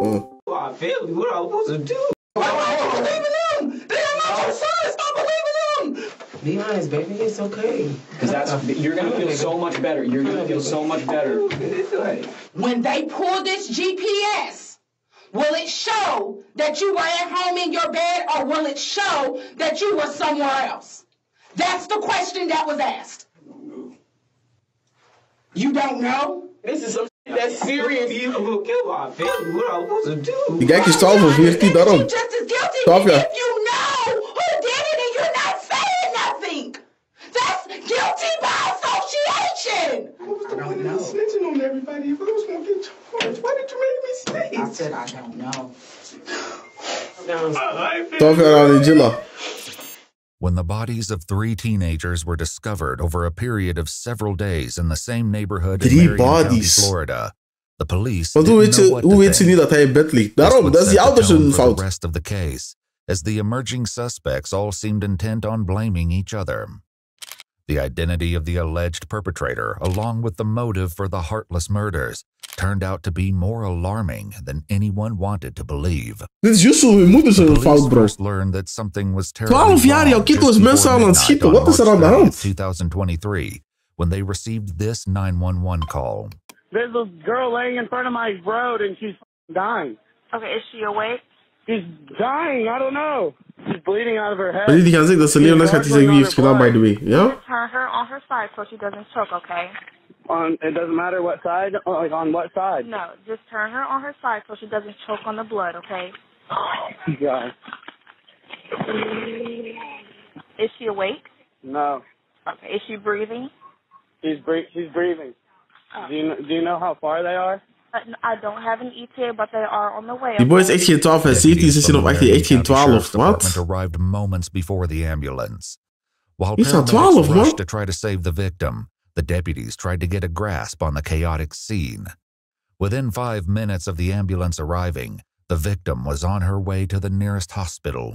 I feel you. What I was supposed to do? Why are you believing them? They are not your son. Stop believing them. Be honest, baby. It's okay. Because you're gonna feel so much better. You're gonna feel so much better. When they pull this GPS, will it show that you were at home in your bed, or will it show that you were somewhere else? That's the question that was asked. You don't know? This is some shit that's serious. You will kill my family. What I was supposed to do? Die kijk is 12 of 14, daarom. You're just as guilty 12 jaar. if you know who did it and you're not saying nothing. That's guilty by association. I was the one that was snitching on everybody. If I was gonna get charged, why did you make me snitch? I said I don't know. 12 jaar aan die Jilla. When the bodies of 3 teenagers were discovered over a period of several days in the same neighborhood in Marion County, Florida, the police Want hoe weet ze niet dat hij in bed ligt? Daarom, dat is die ouders hun fout. The rest of the case, as the emerging suspects all seemed intent on blaming each other. The identity of the alleged perpetrator, along with the motive for the heartless murders, turned out to be more alarming than anyone wanted to believe. Dit is juist hun moeder zijn fout, bro. 12 jaar, jouw kind was mensen aan het schieten. Wat is er aan de hand? 2023, when they received this 911 call. There's a girl laying in front of my road and she's dying. Okay, is she awake? She's dying. I don't know. She's bleeding out of her head. Maar die gaan zeggen dat ze Leonas gaat zeggen wie heeft gedaan, by the way. Ja? Turn her on her side so she doesn't choke, okay? It doesn't matter what side? Like on what side? No, just turn her on her side so she doesn't choke on the blood, okay? Oh, God. Is she awake? No. Okay, is she breathing? She's breathing. Oh. Do you know how far they are? I don't have an ETA, but they are on the way. Die boy is echt geen 12 en 17, ze zijn op echt geen 12. Wat? Arrived moments before the ambulance. While Is dat paramedics 12, man? rushed to try to save the victim, the deputies tried to get a grasp on the chaotic scene. Within 5 minutes of the ambulance arriving, the victim was on her way to the nearest hospital.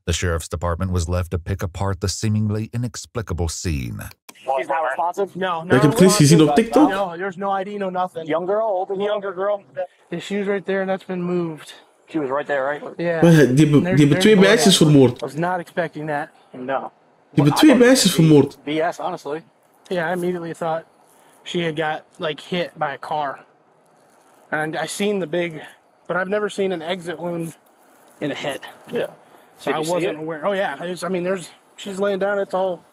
The sheriff's department was left to pick apart the seemingly inexplicable scene. She's not responsive? No. Ik heb Chris gezien op TikTok. No, there's no ID, no nothing. Young girl, older younger girl. Yeah, she was right there and that's been moved. She was right there, right? Yeah. Die hebben 2 meisjes vermoord. I was not expecting that. No. Die hebben 2 meisjes vermoord. BS, honestly. Yeah, I immediately thought she had got like hit by a car. And I seen the big, but I've never seen an exit wound in a hit. Yeah. So I wasn't aware. Oh yeah, she's laying down. It's all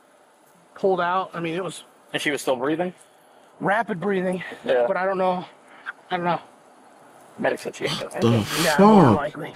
pulled out. I mean, it was. And she was still breathing? Rapid breathing. Yeah. But I don't know. Medics said she ain't got The yeah, more fuck? likely.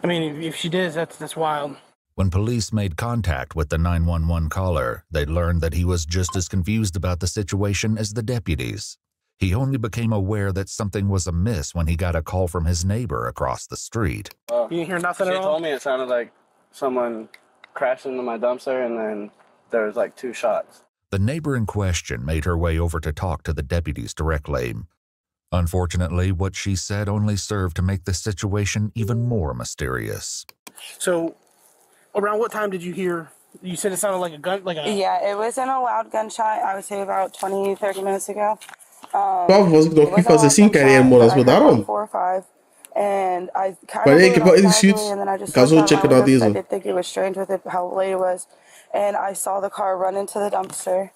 I mean, if she did, that's wild. When police made contact with the 911 caller, they learned that he was just as confused about the situation as the deputies. He only became aware that something was amiss when he got a call from his neighbor across the street. You didn't hear nothing at all? She told me it sounded like someone crashed into my dumpster and then there was like 2 shots. The neighbor in question made her way over to talk to the deputies directly. Unfortunately, what she said only served to make the situation even more mysterious. So, around what time did you hear? You said it sounded like a gun, Yeah, it wasn't a loud gunshot. I would say about 20, 30 minutes ago. 12 was ik nog niet van zijn carrière, maar dat is daarom. 4 or 5. And I kind Maar of ik heb wel ingeschiet. Ik ga zo checken naar I deze. did think it was strange with it, how late it was. And I saw the car run into the dumpster.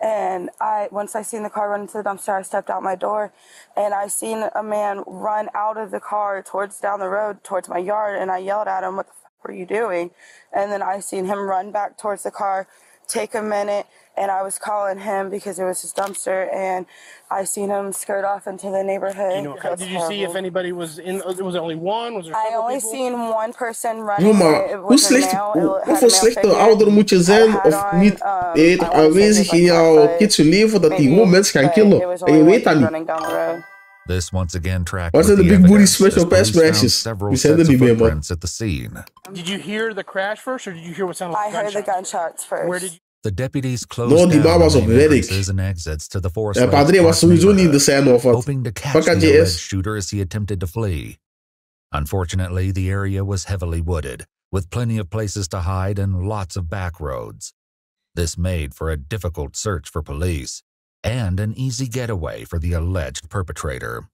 And once I seen the car run into the dumpster, I stepped out my door. And I seen a man run out of the car down the road towards my yard. And I yelled at him, "What the fuck were you doing?" And then I seen him run back towards the car, take a minute. And I was calling him because it was his dumpster, and I seen him skirt off into the neighborhood. Did you see if anybody was in? Was it only one? Was there I only people? seen one person running. Maar hoeveel slechte ouder moet je zijn of niet aanwezig in jouw kids leven dat die gewoon mensen gaan killen? En je weet dat niet. This once again tracked Waar zijn de with the big booty evidence special as police pass found meisjes? several Die zijn er sets of niet meer, man. footprints at the scene. Did you hear the crash first, or did you hear what sounded like I heard the gunshots first. Where did you? The deputies closed die down was the op main werk. entrances and exits to the Forest Lakes Padre was Park sowieso niet in de neighborhood, scène of wat. hoping to catch Pak the je alleged is. shooter as he attempted to flee. Unfortunately, the area was heavily wooded, with plenty of places to hide and lots of back roads. This made for a difficult search for police and an easy getaway for the alleged perpetrator.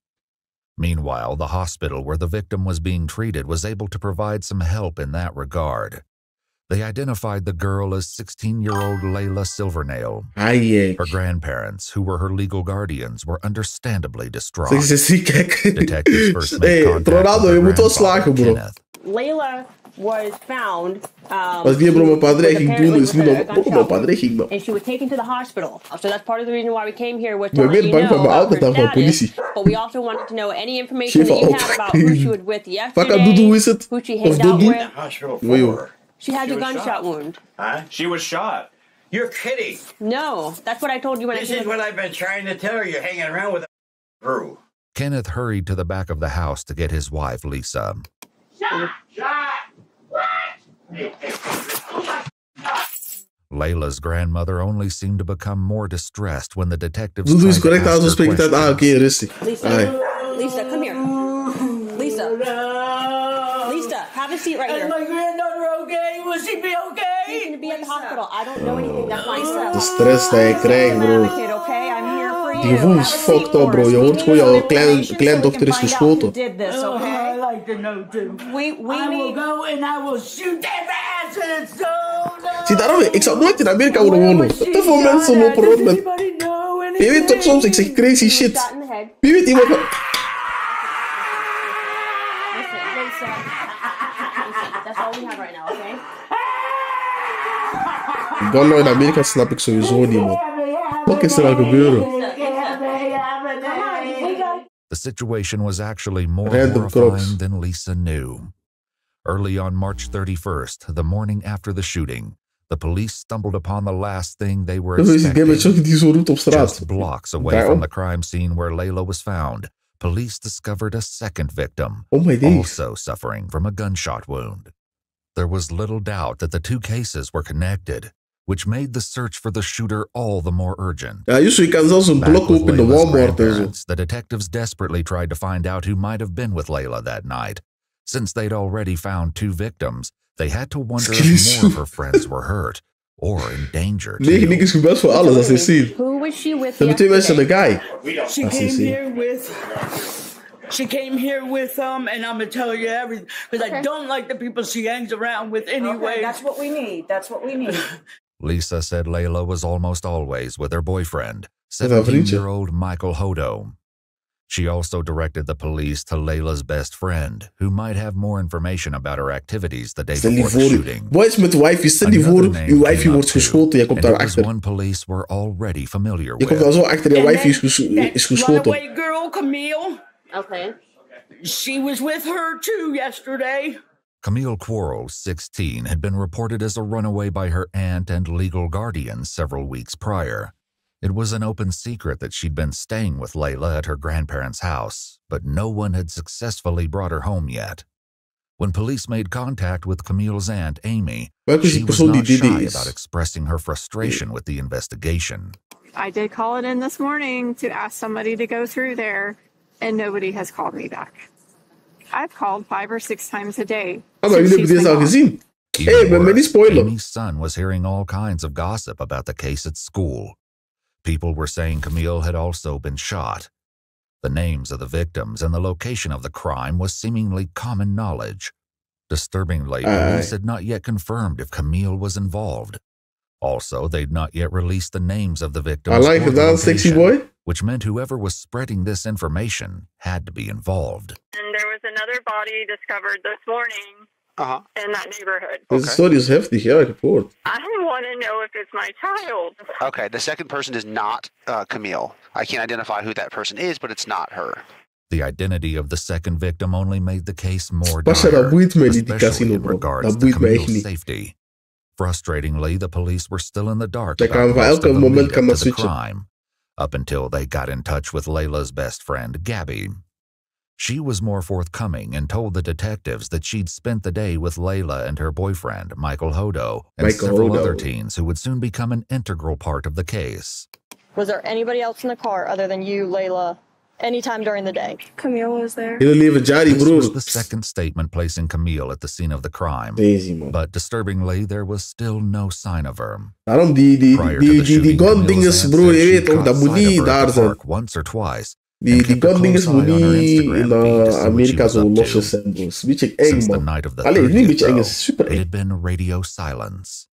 Meanwhile, the hospital where the victim was being treated was able to provide some help in that regard. They identified the girl as 16-year-old Layla Silvernail. Her grandparents, who were her legal guardians, were understandably distraught. Detectives first made contact with her grandfather, Kenneth. Layla was found Mas die hebben een bedreiging doen, is niet een bedreiging. and she was taken to the hospital. So that's part of the reason why we came here was to Maar let meer you bang van know mijn about ouders her dan van politie. status, but we also wanted to know any information Geef that you op. had about who she was with Vakka yesterday, Doedoe is het? who she Of hanged out Dodie? with. She had a gunshot wound. Huh? She was shot. You're kidding. No, that's what I told you when This I is what I've been trying to tell her. You're hanging around with a crew. Kenneth hurried to the back of the house to get his wife, Lisa. Layla's grandmother only seemed to become more distressed when the detectives Doe eens tried to correct ask als we her spreken tijd. questions. Oké, rustig. Lisa, come here. Lisa. Lisa, have a seat right here. Is my granddaughter okay? Will she be okay? She's going to be at the hospital. I don't know anything. That's my De stress die je krijgt, bro. Okay, I'm here for you. Die gevoel is fucked up, bro. Je hoort gewoon jouw kleindochter is geschoten. Did this, okay? I like to know too. I will go and I will shoot that ass in its soul. Zie, daarom, ik zou nooit in Amerika willen wonen. Te veel mensen lopen rond met... Je weet toch soms, ik zeg crazy shit. Wie weet iemand... That's all we have right now, okay? Gun law in Amerika snap ik sowieso niet, man. Wat is er aan gebeuren? The situation was actually more Random horrifying than Lisa knew. Early on March 31st, the morning after the shooting, the police stumbled upon the last thing they were expecting. Just blocks away from the crime scene where Layla was found, police discovered a second victim, also suffering from a gunshot wound. There was little doubt that the two cases were connected, which made the search for the shooter all the more urgent. Ja, juist, je kan zelfs een blok op in de Walmart en zo. The detectives desperately tried to find out who might have been with Layla that night. Since they'd already found two victims, they had to wonder if more of her friends were hurt or in danger. Nee, niks gebeld voor alles, als je ziet. Who was she with? Ze hebben twee mensen en een guy. She came here with and I'm gonna tell you everything because I don't like the people she hangs around with anyway. Okay, that's what we need. That's what we need. Lisa said Layla was almost always with her boyfriend, 17-year-old Michael Hodo. She also directed the police to Layla's best friend, who might have more information about her activities the day before the shooting. Wat is met de wifey? Stel je voor, je wifey wordt geschoten, je komt daar achter. One police were already familiar je komt daar zo achter, je wifey is geschoten. Runaway girl, Camille. Okay. She was with her too yesterday. Camille Quarles, 16, had been reported as a runaway by her aunt and legal guardian several weeks prior. It was an open secret that she'd been staying with Layla at her grandparents' house, but no one had successfully brought her home yet. When police made contact with Camille's aunt, Amy, she was not shy about expressing her frustration with the investigation. I did call it in this morning to ask somebody to go through there, and nobody has called me back. I've called 5 or 6 times a day. Hey, Amy's son was hearing all kinds of gossip about the case at school. People were saying Camille had also been shot. The names of the victims and the location of the crime was seemingly common knowledge. Disturbingly, police had not yet confirmed if Camille was involved. Also, they'd not yet released the names of the victims. I like that, sexy boy. Which meant whoever was spreading this information had to be involved. And there was another body discovered this morning in that neighborhood. Deze story is heftig, ja, ik heb gehoord. I want to know if it's my child. Okay, the second person is not Camille. I can't identify who that person is, but it's not her. The identity of the second victim only made the case more dire, especially in regards to Camille's safety. Frustratingly, the police were still in the dark about most of the lead up to the crime, up until they got in touch with Layla's best friend, Gabby. She was more forthcoming and told the detectives that she'd spent the day with Layla and her boyfriend, Michael Hodo, and several other teens who would soon become an integral part of the case. Was there anybody else in the car other than you, Layla, anytime during the day? Camille was there. This was the second statement placing Camille at the scene of the crime. But disturbingly, there was still no sign of her. Daarom die gun dinges, bro, je weet toch, dat moet niet daar zijn. Once or twice, Die gun-dingers moet niet in Amerika zo losjes zijn, bro. Het is een beetje eng, man. Allee, niet een beetje eng, het is super eng. It had been radio silence.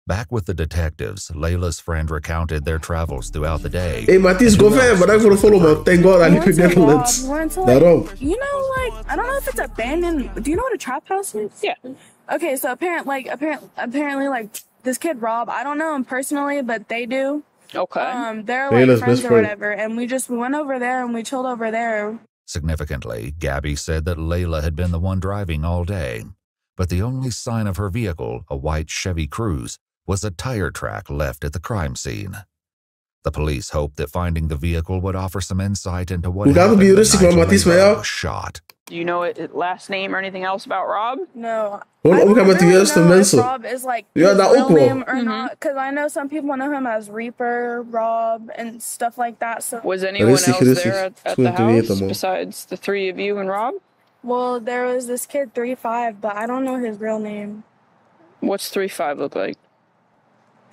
Back with the detectives, Layla's friend recounted their travels throughout the day. Hey, Mathis, go ver. Bedankt voor de follow, man. Thank God I live in Netherlands. Daarom. You know, like, I don't know if it's abandoned. Do you know what a trap house is? Yeah. Okay, so apparently, like, this kid Rob, I don't know him personally, but they do. Okay. They're like friends or whatever, and we went over there and we chilled over there. Significantly, Gabby said that Layla had been the one driving all day, but the only sign of her vehicle, a white Chevy Cruze, was a tire track left at the crime scene. The police hoped that finding the vehicle would offer some insight into what happened the night Layla was shot. Do you know his last name or anything else about Rob? No. I don't really know if Rob is like his real name or not, because I know some people know him as Reaper, Rob, and stuff like that. So was anyone else there at the house besides the three of you and Rob? Well, there was this kid 3-5, but I don't know his real name. What's 3-5 look like?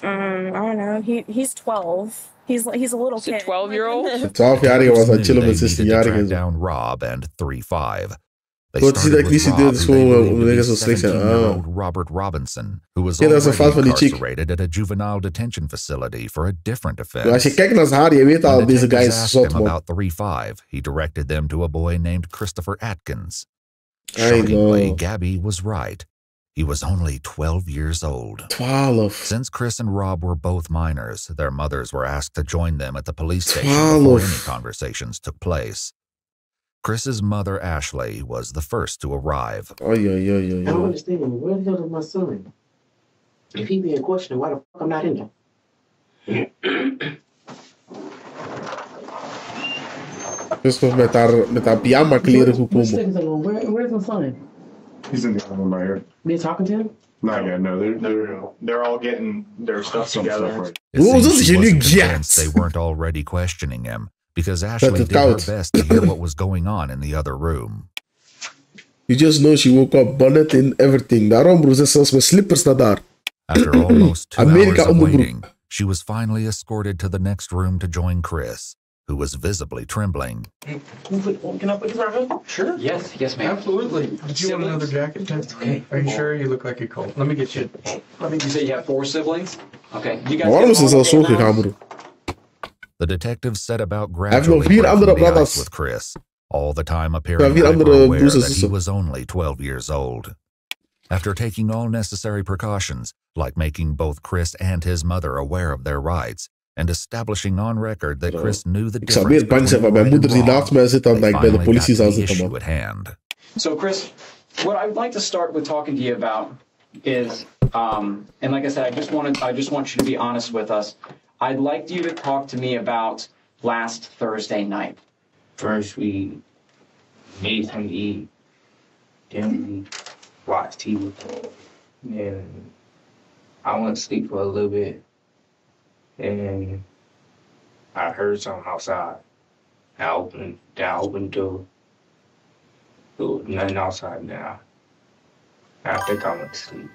I don't know. He's 12. He's a little kid. 12-year-old? 12-jarige was aan het chillen met 16-jarigen. Down Rob and 3-5. They Wat zie dat ik niet zie dit is gewoon omdat ik zo slecht zijn. Robert Robinson, who was already incarcerated at a juvenile detention facility for a different offense. Als je kijkt naar zijn haar, je weet al deze guy is zot, man. About 3-5, he directed them to a boy named Christopher Atkins. Shockingly, Gabby was right. He was only 12 years old. 12. Since Chris and Rob were both minors, their mothers were asked to join them at the police station before any conversations took place. Chris's mother, Ashley, was the first to arrive. I don't understand. Where the hell is my son? If he being questioned, why the fuck I'm not in there? Dus nog met haar pyjama kleren gekomen. Where's my son? He's in the other room right here. They talking to him? Not yet. No, they're all getting their stuff together. It seems she was convinced they weren't already questioning him because Ashley did her best to hear what was going on in the other room. You just know she woke up, bonnet and everything. Daarom, bro, ze zelfs met slippers naar daar. After almost 2 hours of waiting, she was finally escorted to the next room to join Chris, who was visibly trembling. Can I put this right here? Sure. Yes, ma'am. Absolutely. Did you want another jacket? Okay. Are you sure? You look like you're cold. Let me get you. You say you have 4 siblings? Okay. You guys. Waarom is ze zelfs zo gegaan, bro? The detectives set about gradually breaking the ice with Chris, all the time appearing hyper-aware that he was only 12 years old. After taking all necessary precautions, like making both Chris and his mother aware of their rights, and establishing on record that Chris knew the difference between mijn moeder die naast mij zit dan bij de politie zou zitten, man. So Chris, what I'd like to start with talking to you about is, and like I said, I just want you to be honest with us. I'd like you to talk to me about last Thursday night. First we made something to eat. Then we watched TV. Then I went to sleep for a little bit. And I heard something outside. I opened the door. There was nothing outside now. I think I went to sleep.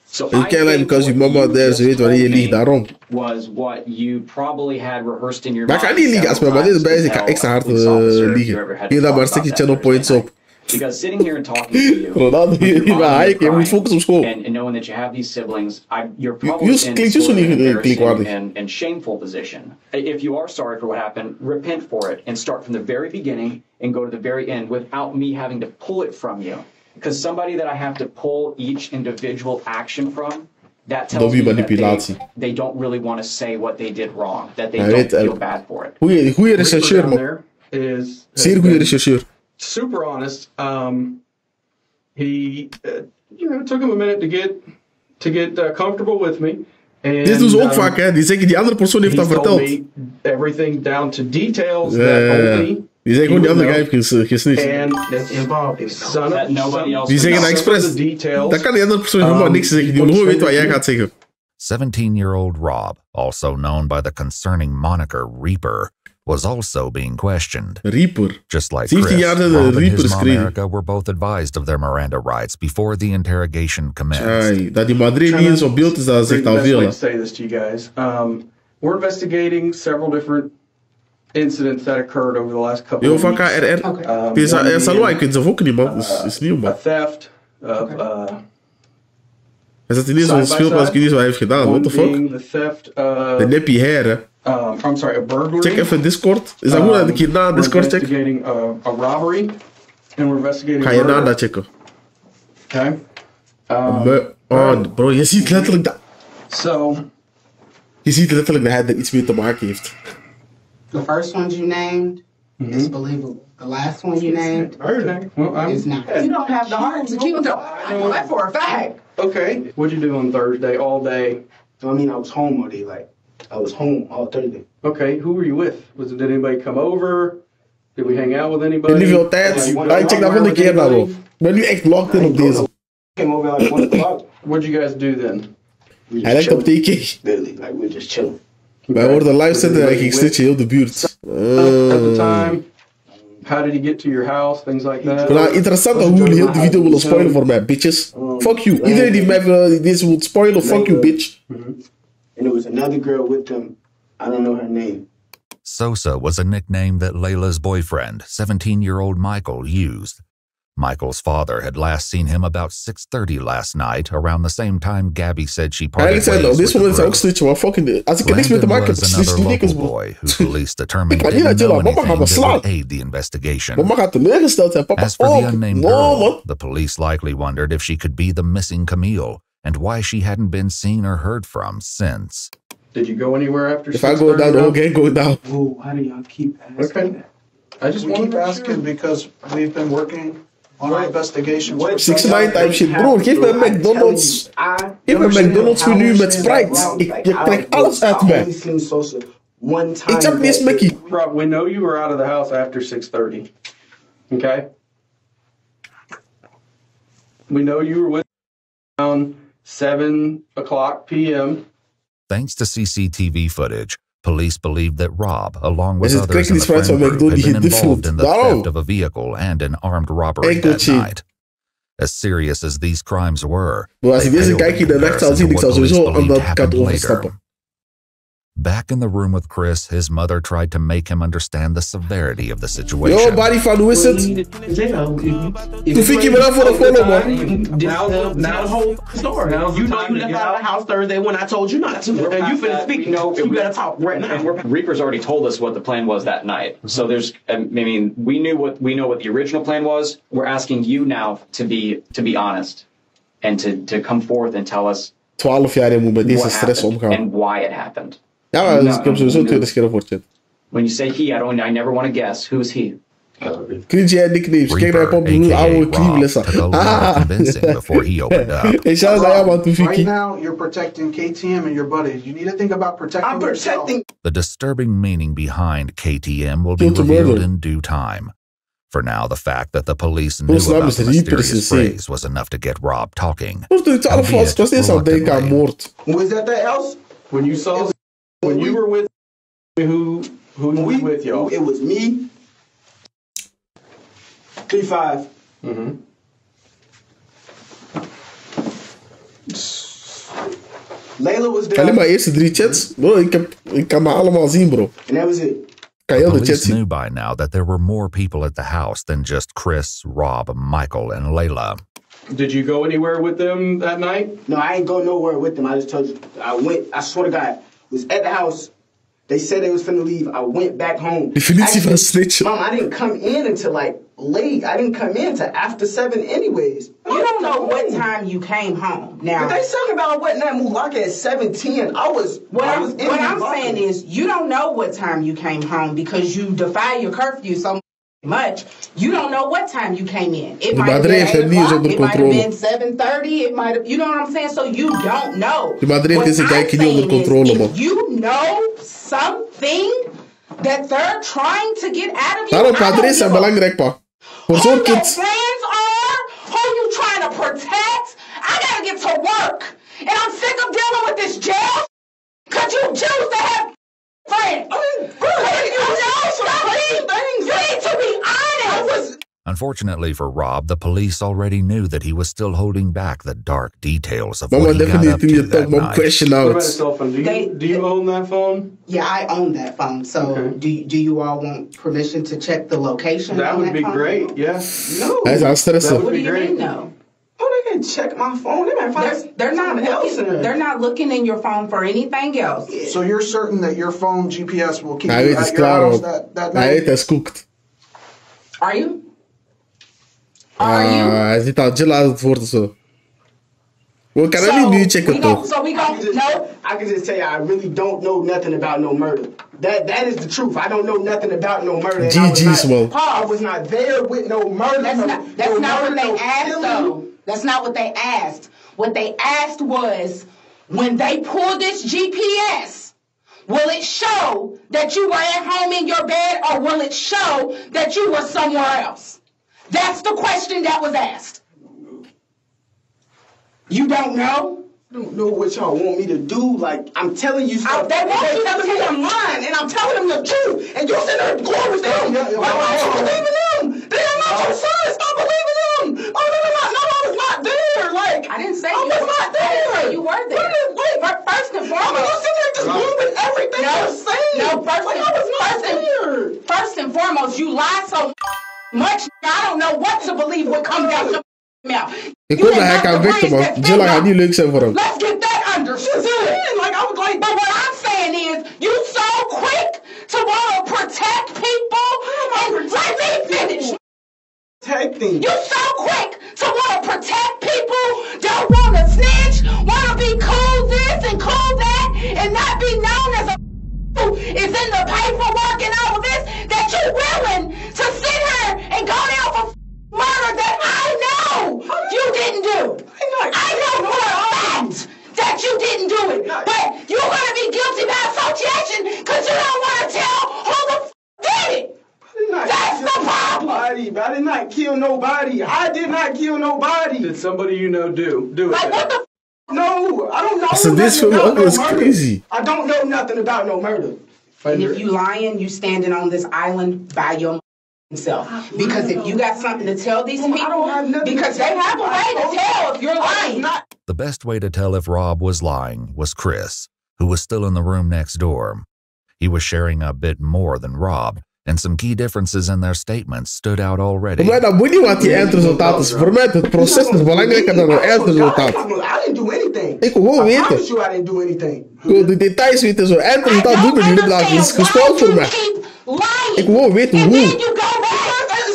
So you can't lie because your mama there, ze weet wanneer je liegt, daarom. Was what you probably had rehearsed in your mind. Maar ik ga niet liegen, als mijn man is bij is, ik ga extra hard liegen. Hier dan maar stukje channel points op. Because sitting here and talking to you, je moet focussen op school. And knowing that you have these siblings, you're probably in an embarrassing and shameful position. If you are sorry for what happened, repent for it and start from the very beginning and go to the very end without me having to pull it from you. Because somebody that I have to pull each individual action from, that tells me that they don't really want to say what they did wrong, that they don't feel bad for it. Goeie rechercheur, man. Zeer goeie rechercheur. Super honest. He, it took him a minute to get comfortable with me. And, dit doen ze ook vaak, hè? Die zeggen die andere persoon heeft dat verteld. Everything down to details that only. Die zeggen gewoon die andere guy heeft gesnitcht. Die zeggen dat expres. Dat kan die andere persoon helemaal niks zeggen. Die wil gewoon weten wat jij gaat zeggen. 17-year-old Rob, also known by the concerning moniker Reaper, was also being questioned. Reaper. Just like Chris, Rob and his mom Erica were both advised of their Miranda rights before the interrogation commenced. Dat die Madrid niet eens op beeld is, dat zegt al veel. Say this to you guys. We're investigating several different incidents that occurred over the last couple Yo, of van weeks. KRR. Er zal ik zelf ook niet, man. Dat is nieuw, man. A theft of... Hij zat ineens zo'n speelplaats, ik weet niet wat hij heeft gedaan. What the fuck? The theft of... De neppie hair, hè. I'm sorry, a burglary. Check even Discord. Is dat goed dat ik hier na Discord check? We're investigating a robbery. And we're investigating Ga je murder. na dat checken. Okay. Bro, je ziet letterlijk dat... So... Je ziet letterlijk dat hij er iets mee te maken heeft. The first ones you named is believable. The last one you named is not. You don't have the heart to keep it up. I know that for a fact. Okay. What'd you do on Thursday all day? I mean, I was home all day. Like, I was home all Thursday. Okay. Who were you with? Did anybody come over? Did we hang out with anybody? Niet veel tijd. Check dat wel een keer naar op. Ik ben nu echt locked in op deze. Came over like 1 o'clock. What'd you guys do then? Hij lijkt op TK. Literally, like we were just chilling. Wij hoorden live zitten en hij ging snitchen heel de buurt. At the time, how did he get to your house? Things like that. Nou, interessant hoe jullie heel de video willen spoilen voor mij, bitches. Fuck you. Iedereen die mij deze wil spoilen, fuck you, bitch. And there was another girl with them. I don't know her name. Sosa was a nickname that Layla's boyfriend, 17-year-old Michael, used. Michael's father had last seen him about 6:30 last night, around the same time Gabby said she parted ways with the group. Landon was another local boy who police determined didn't know anything that would aid the investigation. As for the unnamed girl, the police likely wondered if she could be the missing Camille, and why she hadn't been seen or heard from since. Did you go anywhere after 6:30? If I go down, the whole gang go down. Whoa, how do y'all keep asking that? I just want to keep asking because we've been working on our investigation. 6ix9ine type shit. Bro, geef me een McDonald's. Geef me een McDonald's menu met Sprite. Je krijgt alles uit mij. Ik heb niet eens Mickey. Rob, we know you were out of the house after 6:30. Okay? We know you were with around 7 o'clock p.m. Thanks to CCTV footage, police believed that Rob, along with others in the friend friend group, had been involved in the theft of a vehicle and an armed robbery that night. As serious as these crimes were, als ik deze kijkje de nacht zal zien, ik zal sowieso aan dat kant overstappen. Back in the room with Chris, his mother tried to make him understand the severity of the situation. Yo, body fan, hoe is het? Toen fik je me dan voor de follow, man. Now the whole story. You know you left out of the house Thursday when I told you not to. And you finna speak. You better talk right now. And Reaper's already told us what the plan was that night. So there's, I mean, we know what the original plan was. We're asking you now to be honest and to come forth and tell us 12 jaar moet met deze stress omgaan. And why it happened. Ja, maar ik heb sowieso 20 keer voor chat. When you say he, I never want to guess. Who's he? Cringy en nicknames. Kijk naar Pop, hoe oude kriebelessa. Hey, shout out naar jou, man, Toefiki. Right now, you're protecting KTM and your buddies. You need to think about protecting yourself. The disturbing meaning behind KTM will be revealed in due time. For now, the fact that the police knew about the mysterious phrase was enough to get Rob talking. Was dat 12 was? Ik was eerst aan het denken aan moord. Was that the else? When you saw... When you were with who was with y'all? It was me. 3-5. Layla was there. Alleen maar eerste 3 chats. Bro, ik kan me allemaal zien, bro. And that was it. Kan je the de chat police zien? knew by now that there were more people at the house than just Chris, Rob, Michael, and Layla. Did you go anywhere with them that night? No, I ain't go nowhere with them. I just told you. I swear to God, was at the house. They said they was finna leave. I went back home. Definitie van snitch. Mom, I didn't come in until like late. I didn't come in until after 7 anyways. You don't know what time you came home. Now, but they talking about what that Mulaka at 7:10. What I'm saying is you don't know what time you came home because you defy your curfew so much. You don't know what time you came in. It might have been 8 o'clock. It might have been 7:30. It might have, you know what I'm saying? So you don't know. What I'm saying is, if you know something that they're trying to get out of you, Daarom padre zijn belangrijk, pa. Voor zo'n kids. Friends are who you trying to protect. I gotta get to work, and I'm sick of dealing with this jail. Cause you choose to have friends. I mean, really, you know something. You need to be honest. Unfortunately for Rob, the police already knew that he was still holding back the dark details of what he got up to that night. What about a cell phone? Do you own that phone? Yeah, I own that phone. So do you all want permission to check the location? That would be great. Yeah. No. That would be great. Mean, no? Oh, they can check my phone. They might find they're not looking in your phone for anything else. So you're certain that your phone GPS will keep you at your house that night? Hij is cooked. Are you? Hij zit al chill aan het worden zo. We kunnen niet nu checken toch? So we go. No, I can just tell you, I really don't know nothing about no murder. That is the truth. I don't know nothing about no murder. GG's, man. I was not there with no murder. That's not what they asked, though. That's not what they asked. What they asked was, when they pull this GPS, will it show that you were at home in your bed, or will it show that you were somewhere else? That's the question that was asked. You don't know? I don't know what y'all want me to do. Like, I'm telling you stuff. They telling me I'm lying, and I'm telling them the truth. And you sitting there going with them. Why don't you believe in them? They are not your son. Stop believing them. Oh, no, I was not there. Like, I didn't say I was not there. You were there. Wait, first and foremost. You sitting there just moving everything you're saying. No, first and foremost, you lie so much. I don't know what to believe what comes out your mouth. Ik hoop dat hij kan vechten, man. Jilla gaat niet leuk zijn voor hem. Let's get that understood. Like, I was like, but what I'm saying is, you so quick to want to protect people, and let me finish. Protecting. You so quick to want to protect people, don't want to snitch, want to be cool this and cool that, and not be known as a is in the paperwork and all of this, that you're willing to sit here and go down for murder that I know you didn't do. I know for a fact that you didn't do it. But you're going to be guilty by association because you don't want to tell who the did it. That's the problem. I did not kill nobody. I did not kill nobody. Did somebody you know do it? Like, what the No, I don't know. So this film was crazy. I don't know nothing about no murder. And if you lying, you standing on this island by yourself. Because if you got something to tell these people, because they have a way to tell if you're lying. The best way to tell if Rob was lying was Chris, who was still in the room next door. He was sharing a bit more than Rob, and some key differences in their statements stood out already. Voor mij dat moet niet wat die eindresultaat is. Voor mij het proces is belangrijker dan het eindresultaat. I didn't do anything. Ik wil gewoon weten. I promise you I didn't do anything. Ik wil de details weten. Zo eindresultaat doet me niet. Dat is gespeeld voor mij. Ik wil gewoon weten hoe. It's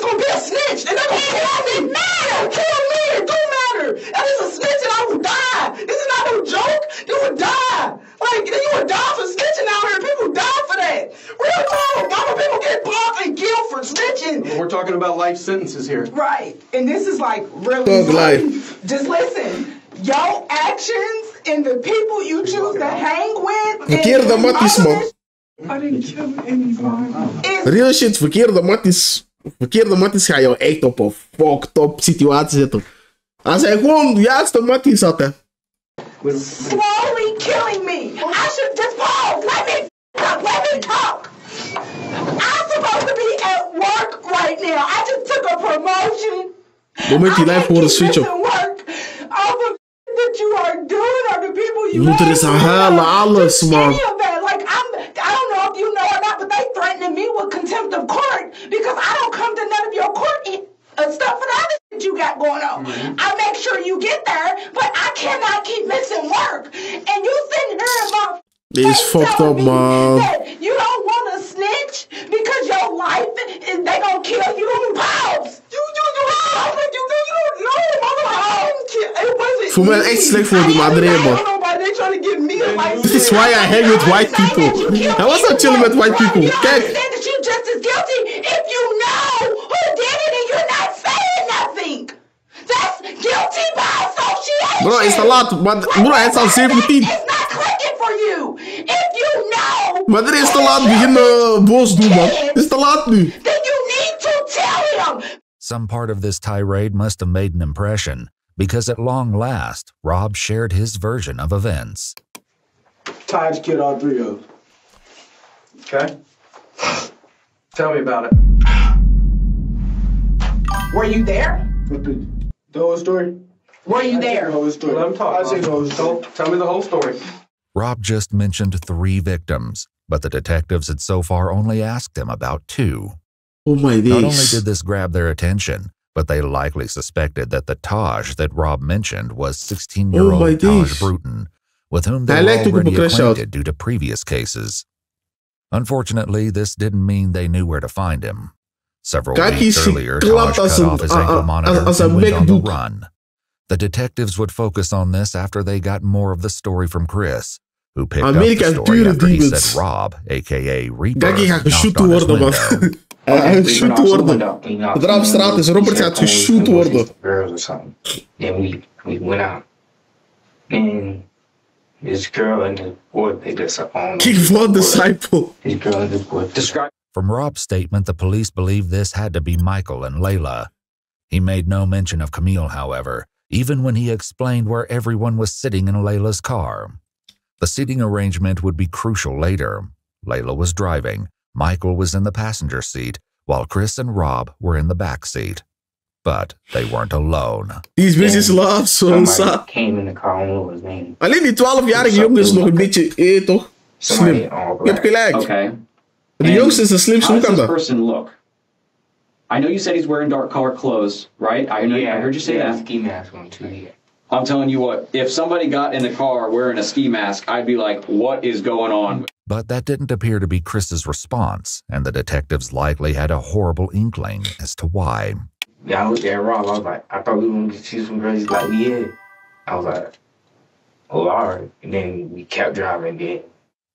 gonna be a snitch. And that don't matter. Kill me. It don't matter. That is a snitch and I will die. This is not no joke. You would die. Like, you would die for snitching out here. People die for that. Real talk. Mama, people get popped and killed for snitching. We're talking about life sentences here. Right. And this is like really just listen. Your actions and the people you choose to hang with. Verkeerde matties, man. I didn't kill anybody. Real shit, verkeerde matties gaan jou echt op een fucked up situatie zetten. Als hij gewoon de juiste matties had, hè. Slowly killing me. I should just pause. Let me talk. I'm supposed to be at work right now. I just took a promotion. Moment die lijf gewoon een switch op. All the that you are doing are the people you Moeder is aan halen, alles, man. Like, I don't know if you know or not, but they threatening me with contempt of court because I don't come to none of your court stuff for the other shit you got going on. I make sure you get there, but I cannot keep missing work. And you sitting here about This fucked up, man. You don't want to snitch because your life is they gonna kill you. Pause. You don't know. Voor mij echt slecht voor die madre, man. This is why I hang with white people. I was not chilling with white people. Kijk. That you just as guilty if you know who did it and you're not saying nothing. That's guilty by association. Bro, is te laat. Bro, hij is al 17. It's not clicking for you. If you know. Maar er is te laat beginnen boos doen, man. Het is te laat nu. Then you need to tell him. Some part of this tirade must have made an impression, because at long last, Rob shared his version of events. Taj killed all three of them. Okay. Tell me about it. Were you there? The whole story? Were you there? Let him talk. Tell me the whole story. Rob just mentioned 3 victims, but the detectives had so far only asked him about 2. Oh my days. Not only did this grab their attention, but they likely suspected that the Taj that Rob mentioned was 16-year-old Taj Bruton, with whom they were already acquainted due to previous cases. Unfortunately, this didn't mean they knew where to find him. Several weeks earlier, Taj cut off his ankle monitor and went on the run. The detectives would focus on this after they got more of the story from Chris, who picked up the story after he said Rob, a.k.a. Reaper, knocked on his window. Hij geshoot worden. Zodra op straat is, Robert gaat geshoot worden. Girls or something. Then we went out. And this girl and the boy picked us up on. Keep one disciple. This girl and the boy described. From Rob's statement, the police believed this had to be Michael and Layla. He made no mention of Camille, however, even when he explained where everyone was sitting in Layla's car. The seating arrangement would be crucial later. Layla was driving. Michael was in the passenger seat, while Chris and Rob were in the back seat. But they weren't alone. These bitches love so sad. Came in the car, I don't know his name. Alleen die 12-jarige jongen is nog een beetje, toch? Slim. Je hebt gelijk. Okay. De jongste is een slimste. Hoe kan dat? Person look? I know you said he's wearing dark colored clothes, right? I heard you say that. Ski mask on too. Yeah. I'm telling you what, if somebody got in the car wearing a ski mask, I'd be like, what is going on? But that didn't appear to be Chris's response, and the detectives likely had a horrible inkling as to why. Yeah, I looked at Rob, I was like, I thought we were going to see some girls. He's like, yeah. I was like, oh, all right. And then we kept driving again.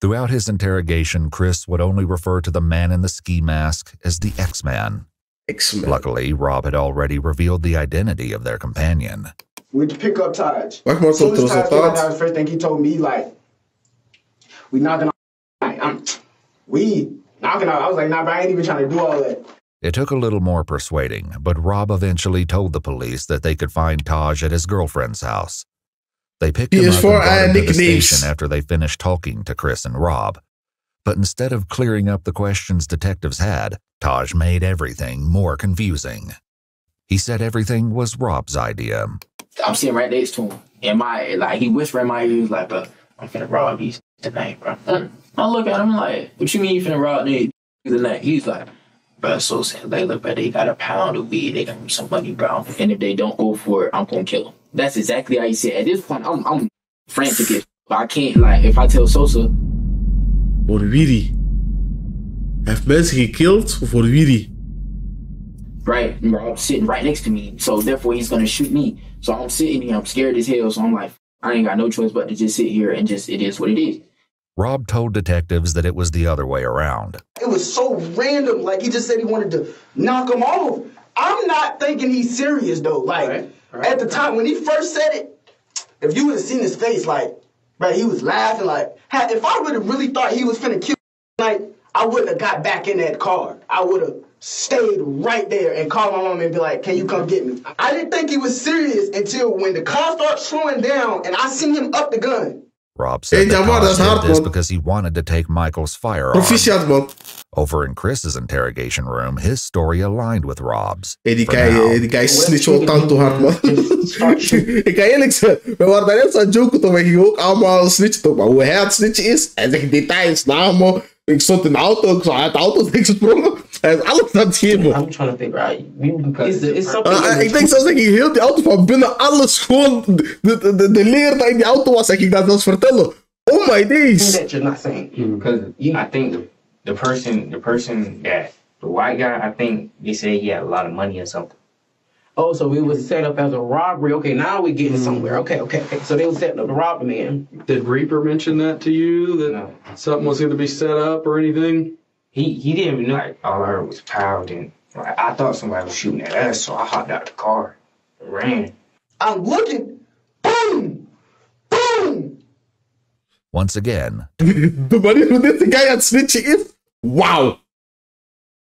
Throughout his interrogation, Chris would only refer to the man in the ski mask as the X-Man. Luckily, Rob had already revealed the identity of their companion. We pick up Taj. As soon as Taj came out, that was the first thing he told me, like, we knocking on. We knocking out. I was like, nah, but I ain't even trying to do all that. It took a little more persuading, but Rob eventually told the police that they could find Taj at his girlfriend's house. They picked him up and brought him to the station after they finished talking to Chris and Rob. But instead of clearing up the questions detectives had, Taj made everything more confusing. He said everything was Rob's idea. I'm sitting right next to him, and he whispered in my ear, he was like, bro, I'm finna rob these tonight, bro. I look at him like, what you mean you finna rob these tonight? He's like, bro, so sad, Layla, bro, they got a pound of weed, they got me some money, bro, and if they don't go for it, I'm gonna kill them. That's exactly how he said. At this point, I'm frantic, but I can't, if I tell Sosa. Voor wie? Hij heeft mensen gekillt voor wie? Right, and Rob's sitting right next to me, so therefore he's gonna shoot me. So I'm sitting here, I'm scared as hell, so I'm like, I ain't got no choice but to just sit here and just, it is what it is. Rob told detectives that it was the other way around. It was so random, like he just said he wanted to knock him off. I'm not thinking he's serious though, at the time when he first said it, if you would have seen his face, he was laughing, if I would have really thought he was finna kill I wouldn't have got back in that car. I would have stayed right there and called my mom and be like, can you come get me? I didn't think he was serious until when the car started slowing down and I seen him up the gun. Rob said that Taj did this because he wanted to take Michael's firearm. Over in Chris's interrogation room, his story aligned with Rob's. Die guy snitcht wel tand toe hard, man. Ik kan eerlijk zeggen, we waren daar net zo'n joke toch, we gingen ook allemaal snitchen toch, maar hoe hij het snitchen is, hij zegt details, namen. Ik stond in de auto, ik zag uit de auto gesprongen. Hij is alles aan het geven. I'm trying to figure out. Ik denk zelfs dat ik heel die auto van binnen alles gewoon de leer dat in die auto was, en ik dat zelfs vertellen. Oh my days. That you're not saying because I think the person that the white guy, I think they said he had a lot of money or something. Oh, so it was set up as a robbery. Okay, now we're getting somewhere. Okay. So they were setting up to rob the man. Did Reaper mention that to you? That something was going to be set up or anything? He didn't even know. All I heard was pow. And I thought somebody was shooting at us, so I hopped out the car and ran. I'm looking. Boom! Boom! Once again. De manier hoe dit guy aan het snitchen is. Wow!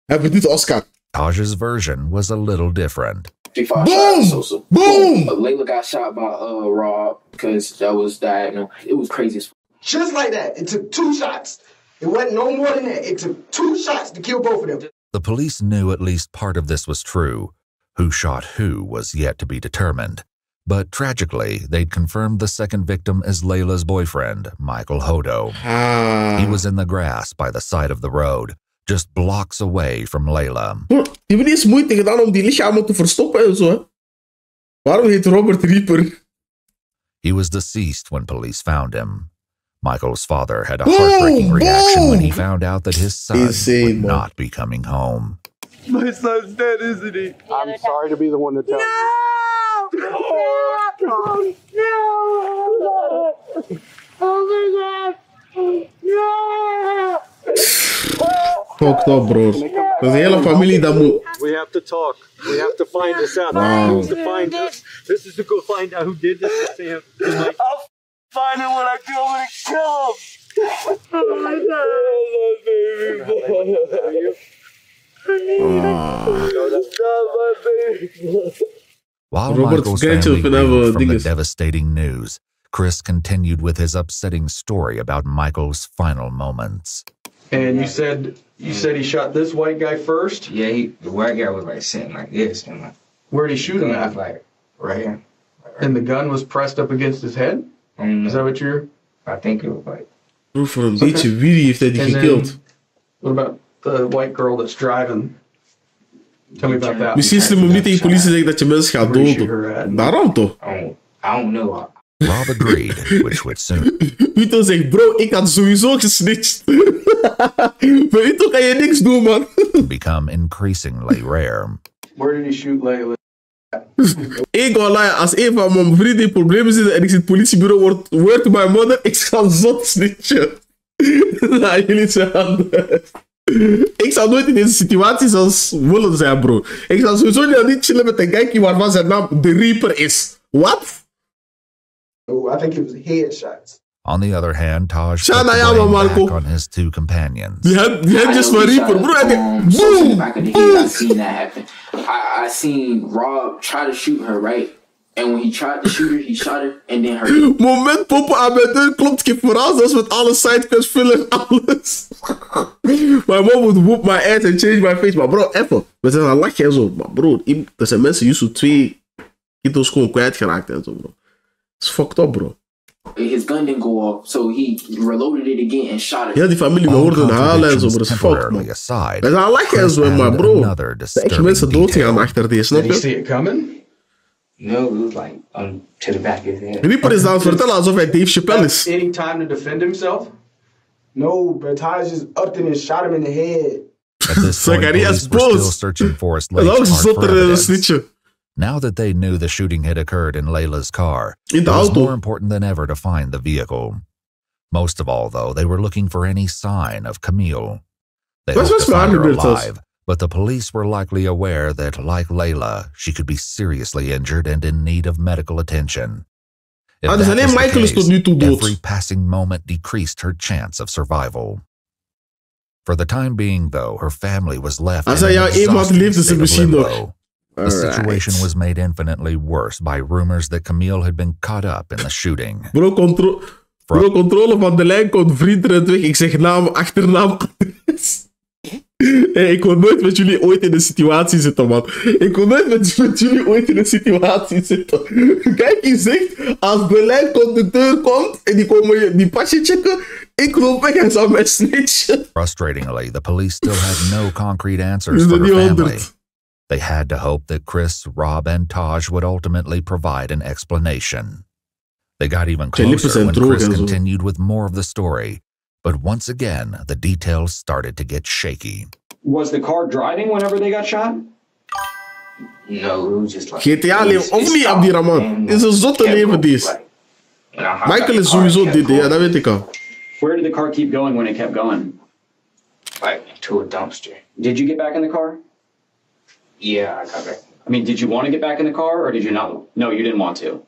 Hebben we dit Oscar? Taj's version was a little different. Boom! Boom! Layla got shot by Rob because that was diagonal. It was crazy as fuck. Just like that. It took 2 shots. It wasn't no more than that. It took 2 shots to kill both of them. The police knew at least part of this was true. Who shot who was yet to be determined, but tragically, they'd confirmed the second victim as Layla's boyfriend, Michael Hodo. He was in the grass by the side of the road, just blocks away from Layla. Die hebben eens moeite gedaan om die lichamen te verstoppen en zo, hè? Waarom heet Robert Reaper? He was deceased when police found him. Michael's father had a heartbreaking reaction when he found out that his son would not be coming home. My son's dead, isn't he? I'm sorry to be the one to tell you. No! Oh my God! No! Fucked up, bro. There's a hele familie dat moet... We have to talk. We have to find this out. Wow. This is to find this. This is to go find out who did this to Sam. I'll find him when I go. I'm gonna kill him. Oh my God! While Michael's family reeled from the devastating news, Chris continued with his upsetting story about Michael's final moments. And you said he shot this white guy first? Yeah, the white guy was like sitting like this, and like, where'd he shoot him at? Like right here. And the gun was pressed up against his head? Is that what you're? I think it was like. Bro, voor een beetje wie heeft hij die gekillt? What about the white girl that's driving? Tell me about that. Misschien is het niet tegen politie zeggen dat je mensen gaat doden. Daarom toch? I don't know. Rob agreed, which would soon. Vito zegt, bro, ik had sowieso gesnitcht. Maar Vito kan je niks doen, man. Become increasingly rare. Where did he shoot Layla? Ik ga lie, als een van mijn vrienden in problemen zit en ik zit het politiebureau, word to my mother, ik ga zot snitchen. Nou, jullie zijn anders. Ik zou nooit in deze situatie zoals willen zijn, bro. Ik zou sowieso niet chillen met een kijkje waarvan zijn naam de Reaper is. What? Oh, I think it was headshots. On the other hand, Taj put the blame back on his two companions. Die had just my Reaper, bro. Boom! Back in the heat, I seen that happen. I seen Rob try to shoot her, right? And when he tried to shoot her, he shot her and then her. Moment poppen aan mijn deur klopt geen verhaal, zoals met alle sidequests, filler, alles. My mom would whoop my ass and change my face. Maar bro, even. We zijn aan lachen en zo. Maar bro, er zijn mensen die zo 2 kilo's gewoon kwijtgeraakt en zo, bro. It's fucked up, bro. His gun didn't go off, so he reloaded it again and shot it. Ja, die familie, we hoorden halen en zo, bro. Dat is fucked, man. We zijn aan lachen en zo, maar bro. Er zijn echt mensen doodgegaan achter deze, snap je? Did he see it coming? No, it was like to the back of his head. Reaper is aan het vertellen alsof hij Dave Chappelle is. Any time to defend himself? No, but Taj just upped it and shot him in the head. At this point, police were still searching for his late evidence. Now that they knew the shooting had occurred in Layla's car, it was more important than ever to find the vehicle. Most of all, though, they were looking for any sign of Camille. They hoped to find her alive, but the police were likely aware that, like Layla, she could be seriously injured and in need of medical attention. If that was the case, every passing moment decreased her chance of survival. For the time being, though, her family was left in an exhausting state of limbo. The situation was made infinitely worse by rumors that Camille had been caught up in the shooting. Bro, controle van de lijn komt vrienden weg. Ik zeg naam, achternaam, adres. Hey, ik wil nooit met jullie ooit in een situatie zitten, man. Ik wil nooit met jullie ooit in een situatie zitten. Kijk, je zegt, als de lijnconducteur komt en die komen die pasje checken, ik loop weg en zou mij snitchen. Frustratingly, the police still had no concrete answers for her family. They had to hope that Chris, Rob, and Taj would ultimately provide an explanation. They got even closer when Chris continued with more of the story. But once again, the details started to get shaky. Was the car driving whenever they got shot? No, it was just like... GTA leven, of niet, Abdirahman? Is een zotte leven, dit. Michael is sowieso dit, ja, dat weet ik al. Where did the car keep going when it kept going? Like, to a dumpster. Did you get back in the car? Yeah, I got back. I mean, did you want to get back in the car, or did you not? No, you didn't want to.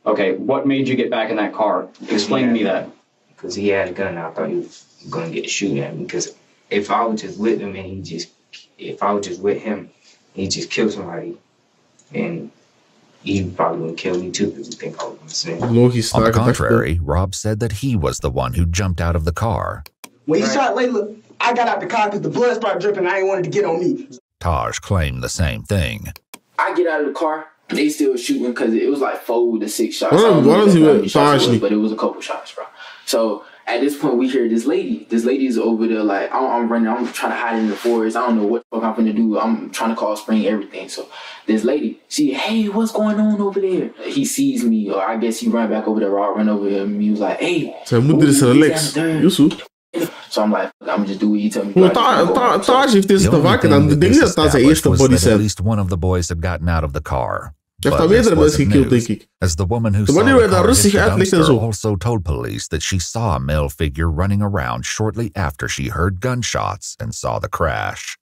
Okay, what made you get back in that car? Explain to me that. Because he had a gun, I thought he was going to get to shoot at me. Because if I was just with him and if I was just with him, he just killed somebody, and he probably wouldn't kill me too because he think I was going to snitch. On the contrary, Rob said that he was the one who jumped out of the car. When he shot Layla, I got out the car because the blood started dripping and I ain't wanted to get on me. Taj claimed the same thing. I get out of the car. They still shooting because it was like 4 to 6 shots. But it was a couple shots, bro. So at this point, we hear this lady. This lady is over there like, I'm running. I'm trying to hide in the forest. I don't know what the fuck I'm gonna do. I'm trying to call spring everything. So this lady, hey, what's going on over there? He sees me, or I guess he run back over there. Or I run over here, and he was like, hey. Zijn moeder is relaxed. Yusuf. So I'm like, I'm just do what you tell me. Taj heeft deze te vaker dan de ding dat zijn eerste body set. At least one of the boys had gotten out of the car. Heeft al meerdere mensen gekillt, denk ik. As the woman who saw the car hit the dumpster also told police that she saw a male figure running around shortly after she heard gunshots and saw the crash.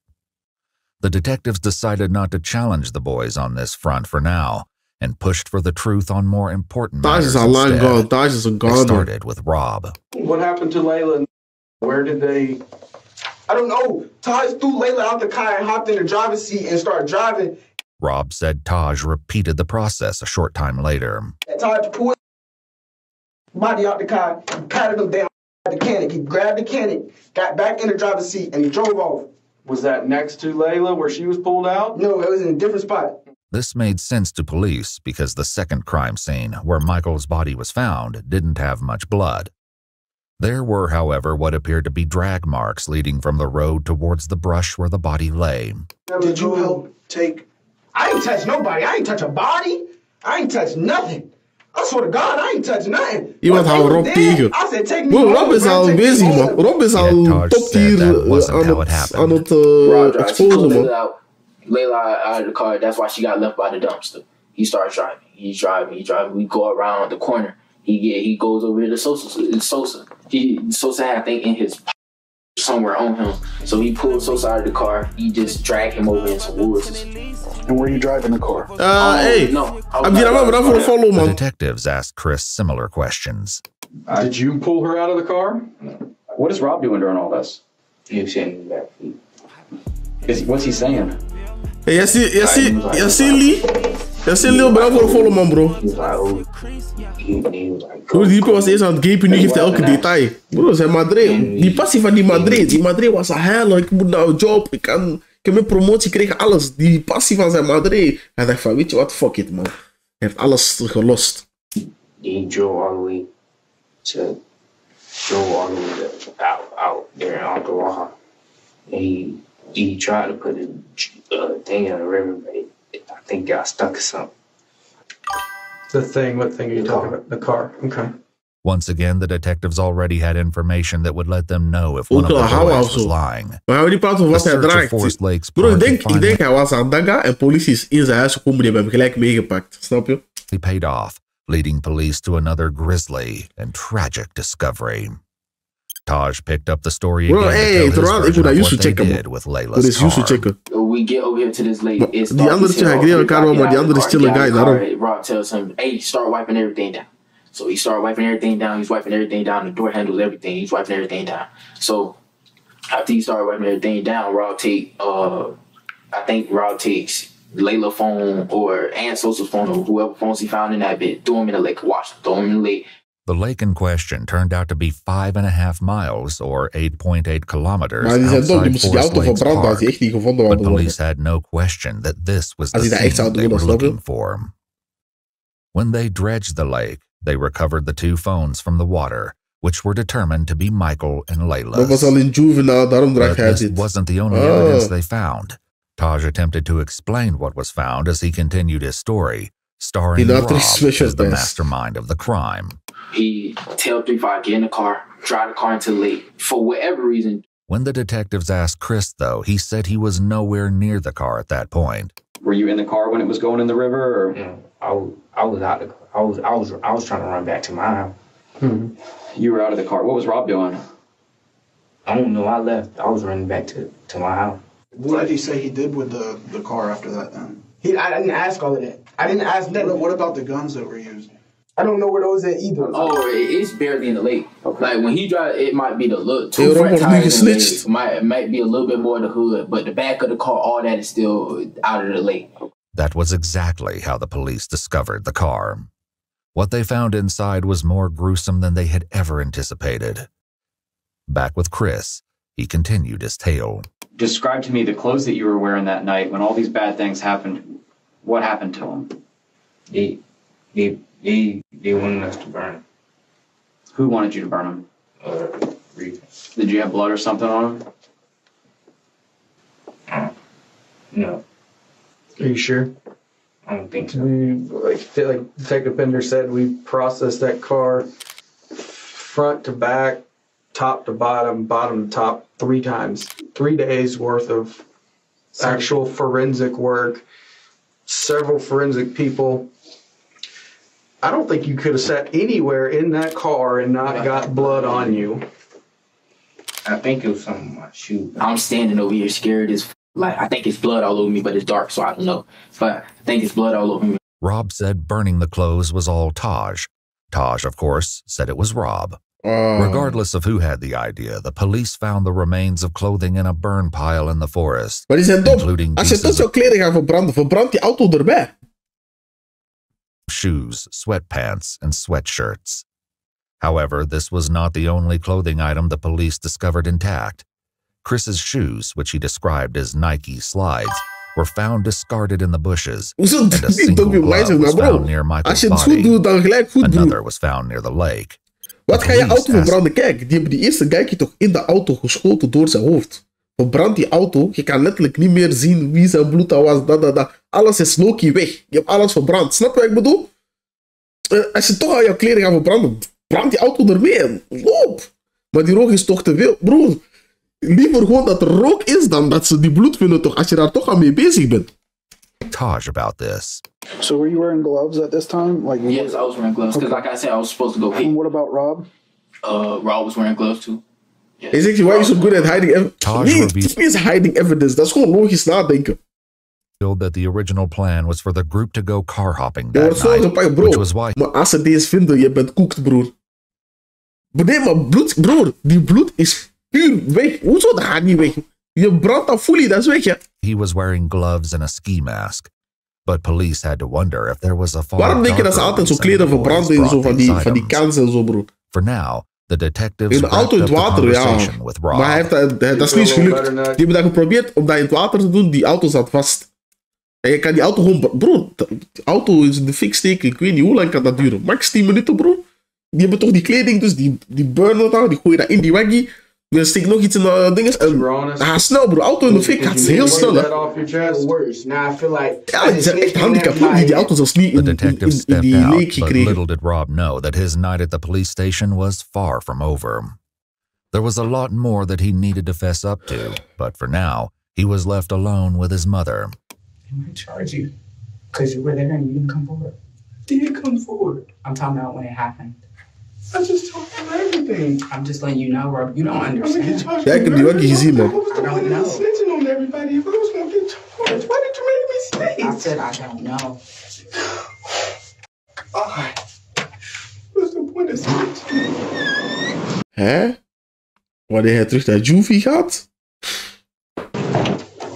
The detectives decided not to challenge the boys on this front for now and pushed for the truth on more important matters instead. They started with Rob. What happened to Layla? Where did they... I don't know. Taj threw Layla out the car and hopped in the driver's seat and started driving. Rob said Taj repeated the process a short time later. Taj pulled body out the car, patted him down at the cannon. He grabbed the cannon, got back in the driver's seat, and he drove off. Was that next to Layla where she was pulled out? No, it was in a different spot. This made sense to police because the second crime scene, where Michael's body was found, didn't have much blood. There were, however, what appeared to be drag marks leading from the road towards the brush where the body lay. Did you help take... I ain't touch nobody. I ain't touch a body. I ain't touch nothing. I swear to God, I ain't touch nothing. Iemand houdt Rob tegen. Rob is al bezig, man. Rob is al top tier aan het exposen, man. Layla out of the car. That's why she got left by the dumpster. He starts driving. He's driving. We go around the corner. He goes over to the Sosa. Sosa had, I think, in his somewhere on him. So he pulled Sosa out of the car. He just dragged him over into woods. And were you driving the car? Hey. No. The detectives asked Chris similar questions. Did you pull her out of the car? What is Rob doing during all this? He's sitting back. What's he saying? Hey, jij ziet Lil bedankt voor de follow, man, bro. Bro, die was eerst aan het gapen, nu geeft hij elke detail. Bro, zijn Madrid. Die passie van die Madrid was een hel. Ik moet nou een job, ik heb mijn promotie gekregen, alles. Die passie van zijn Madrid. Hij dacht van, weet je wat, fuck it, man. Hij heeft alles gelost. He drove all the way out there in Oklahoma. And he tried to put a thing in the river, but I think got stuck or something. What thing are you talking about? The car. Okay. Once again, the detectives already had information that would let them know if one of the boys was lying. Maar hij die praat over wat hij draagt. Bro, ik denk hij was aan Daga en politie is in zijn huis gekomen, die hebben hem gelijk meegepakt. Snap je? He paid off, leading police to another grisly and tragic discovery. Taj picked up the story again to tell his version of what they did with Layla's car. We get over here to this lady. Die andere hij kreeg elkaar, maar die andere is still a guy. Daarom. Rob tells him, hey, start wiping everything down. So he started wiping everything down. He's wiping everything down. The door handles everything. He's wiping everything down. So after he started wiping everything down, I think Rob takes Layla's phone and Sosa's phone or whoever phones he found in that bit, threw him in the lake, throw him in the lake. The lake in question turned out to be 5.5 miles or 8.8 kilometers outside Forest Lakes Park, but police had no question that this was the scene they were looking for. When they dredged the lake, they recovered the 2 phones from the water, which were determined to be Michael and Layla's. But this wasn't the only evidence they found. Taj attempted to explain what was found as he continued his story, starring Rob as the mastermind of the crime. He tell 3-5, get in the car, drive the car into the lake, for whatever reason. When the detectives asked Chris, though, he said he was nowhere near the car at that point. Were you in the car when it was going in the river? Or? Yeah, I was out the car. I was trying to run back to my house. You were out of the car. What was Rob doing? I don't know. I left. I was running back to my house. What did he say he did with the car after that then? I didn't ask all of that. I didn't ask that. What about the guns that were used? I don't know where those at either. Oh, it's barely in the lake. Okay. Like when he drive, it might be the look. 2 front tires in the lake. Might be a little bit more of the hood, but the back of the car, all that is still out of the lake. That was exactly how the police discovered the car. What they found inside was more gruesome than they had ever anticipated. Back with Chris, he continued his tale. Describe to me the clothes that you were wearing that night when all these bad things happened. What happened to him? They wanted us to burn him. Who wanted you to burn him? Did you have blood or something on him? No. Are you sure? I don't think so. Like Detective Pender said, we processed that car front to back, top to bottom, bottom to top 3 times. 3 days worth of actual forensic work, several forensic people. I don't think you could have sat anywhere in that car and not got blood on you. I think it was something on my shoe. I'm standing over here scared as like I think it's blood all over me, but it's dark, so I don't know. But I think it's blood all over me. Rob said burning the clothes was all Taj. Taj, of course, said it was Rob. Regardless of who had the idea, the police found the remains of clothing in a burn pile in the forest. Maar die zijn dom. Als je tot jouw kleding gaat verbranden, verbrand die auto erbij. Shoes, sweatpants, and sweatshirts. However, this was not the only clothing item the police discovered intact. Chris's shoes, which he described as Nike slides, were found discarded in the bushes, and a single glove was found near Michael's body. Another was found near the lake. Wat ga je auto verbranden? Kijk, die hebben die eerste kijkje toch in de auto geschoten door zijn hoofd. Verbrand die auto, je kan letterlijk niet meer zien wie zijn bloed dat was. Alles is Loki weg. Je hebt alles verbrand. Snap je wat ik bedoel? Als je toch al jouw kleren gaat verbranden, brand die auto ermee. Loop. Maar die rook is toch te veel. Broer, liever gewoon dat er rook is dan dat ze die bloed vinden toch, als je daar toch al mee bezig bent. Taj about this. So were you wearing gloves at this time? Like yes, I was wearing gloves because, like I said, I was supposed to go hit. And what about Rob? Rob was wearing gloves too. Yes. Hij zegt, why are you so good at hiding evidence? Nee, het is niet hiding evidence. Dat is gewoon logisch nadenken. That the original plan was for the group to go car hopping that night, which was why. Maar als ze deze vinden, je bent koekt, broer. Nee, maar bloed, broer, die bloed is puur weg. Hoezo dat gaat niet weg? Je brandt dat fully, dat is weg, hè? He was wearing gloves and a ski mask. But police had to wonder if there was a far. Waarom denk je dat ze altijd zo kleren verbranden in zo van die kansen en zo, broer? For now, the detectives in de auto in het water, ja. Maar dat is niet gelukt. Die hebben dat geprobeerd om dat in het water te doen. Die auto zat vast. En je kan die auto gewoon... Bro, die auto is in de fik steken. Ik weet niet hoe lang kan dat duren. Max 10 minuten, bro. Die hebben toch die kleding, dus die burnen dat. Die gooien dat in die waggie. Dan steek nog iets in de dinges. En snel, bro. Auto in de fik gaat heel snel, hè. Ja, die zijn echt handicapt. Die auto zelfs niet in die leek gekregen. Little did Rob know that his night at the police station was far from over. There was a lot more that he needed to fess up to, but for now, he was left alone with his mother. I'm going to charge you because you were there and you didn't come forward. Did come forward? I'm talking about when it happened. I just told him everything. I'm just letting you know, Rob. You don't understand. Ja, ik heb die waggie gezien, man. I don't know. Snitching on everybody. If I was going to get charged, why did you make me snitch? I said I don't know. What's the point of snitching? Hè? Wanneer hij terug naar Juvie gaat?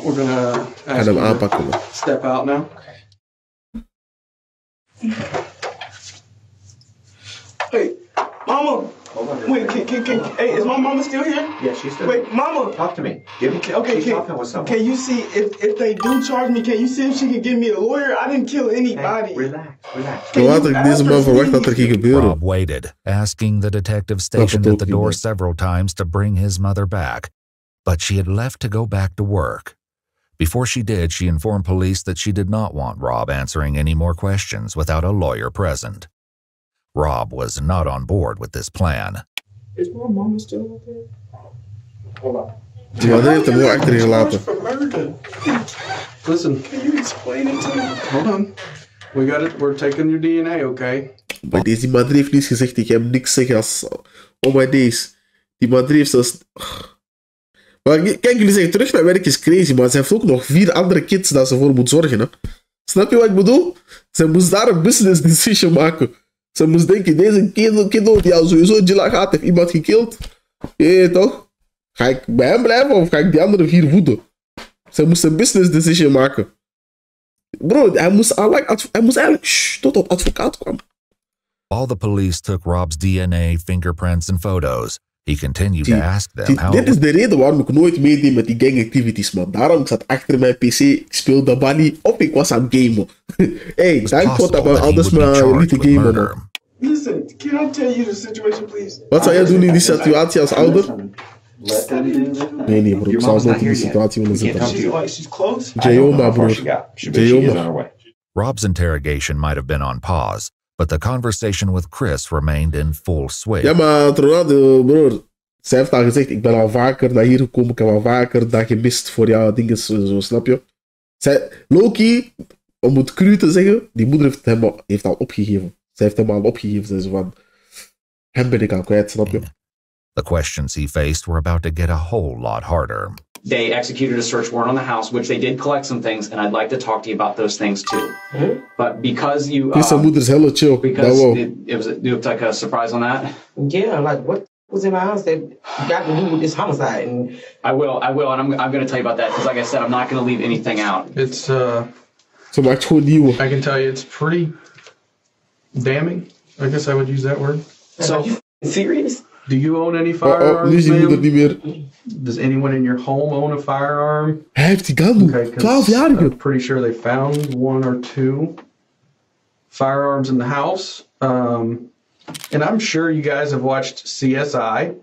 We're gonna ask hem aanpakken, man. Step out now. Hey, Mama. Wait, hey, is my mama still here? Yeah, she's still here. Wait, Mama. Talk to me. Okay, talking with someone. Can you see if they do charge me? Can you see if she can give me a lawyer? I didn't kill anybody. Hey, relax. Laat ik deze man verwacht dat er ging gebeuren. Rob waited, asking the detective stationed at the door several times to bring his mother back, but she had left to go back to work. Before she did, she informed police that she did not want Rob answering any more questions without a lawyer present. Rob was not on board with this plan. Is my mama still out there? Hold on. Die mother heeft hem wel achtergelaten. Listen. Can you explain it to me? Hold on. We got it. We're taking your DNA, okay? Maar die mother heeft niet gezegd, ik heb niks zeggen als... Oh my days. Die mother heeft zelfs... Maar kijk, jullie zeggen terug naar werk is crazy, maar ze heeft ook nog 4 andere kids dat ze voor moet zorgen, hè. Snap je wat ik bedoel? Ze moest daar een business decision maken. Ze moest denken, deze kiddo die al sowieso Jilla gaat, heeft iemand gekild. Toch? Ga ik bij hem blijven of ga ik die andere 4 voeden? Ze moest een business decision maken. Bro, hij moest eigenlijk tot het advocaat kwam. All the police took Rob's DNA, fingerprints, and photos, He continued to ask them how... Dit is de reden waarom ik nooit meedeed met die gang activities, man. Daarom ik zat achter mijn PC, ik speelde Bunny of ik was aan het gamen. Hey, daar wordt dat anders maar niet te gamen, man. Listen, can I tell you the situation, please? Wat zou jij doen in die situatie als ouder? Nee, bro. Ik zou nooit in die situatie willen zitten. She's close? Jayoma, broer. Jayoma. Rob's interrogation might have been on pause, but the conversation with Chris remained in full swing. Ja, maar Ronaldo, broer. Zij heeft al gezegd, ik ben al vaker naar hier gekomen, ik heb al vaker dat gemist voor jouw dingen, zo, snap je? Loki, om het cru te zeggen, die moeder heeft al opgegeven. Zij heeft hem al opgegeven. Ze zei van, hem ben ik al kwijt, snap je? The questions he faced were about to get a whole lot harder. They executed a search warrant on the house, which they did collect some things, and I'd like to talk to you about those things too. But because you... His moeder's hella chill. Because it looked like a surprise on that? Yeah, like what was in my house that got to do with this homicide? And I will, and I'm going to tell you about that, because like I said, I'm not going to leave anything out. It's, so much for you. I can tell you it's pretty damning. I guess I would use that word. So, are you serious? Do you own any firearms, ma'am? Does anyone in your home own a firearm? Hij heeft die gun. 12 jaar. I'm pretty sure they found 1 or 2 firearms in the house. And I'm sure you guys have watched CSI,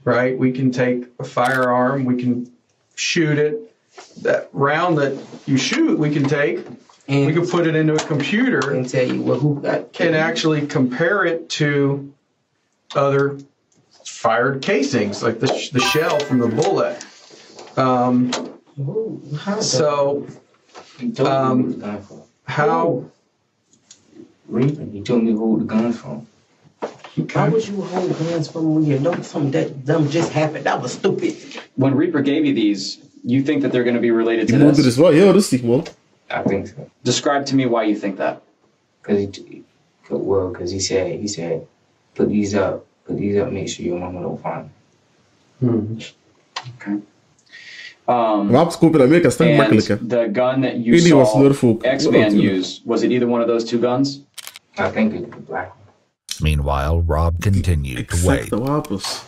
right? We can take a firearm, we can shoot it. That round that you shoot, we can take, and we can put it into a computer and tell you who got and actually compare it to other fired casings, like the shell from the bullet. How? You told me who the guns from. How would you hold guns from when you know something that dumb just happened? That was stupid. When Reaper gave you these, you think that they're going to be related to Moeder this? is wel heel rustig, man. I think so. Describe to me why you think that. Because he said, put these up, make sure your mama don't find them. Okay. Wapens kopen in Amerika is toch makkelijk, hè? The gun that you saw X-Man use, was it either one of those 2 guns? I think it's the black one. Meanwhile, Rob continued to wait. De wapens.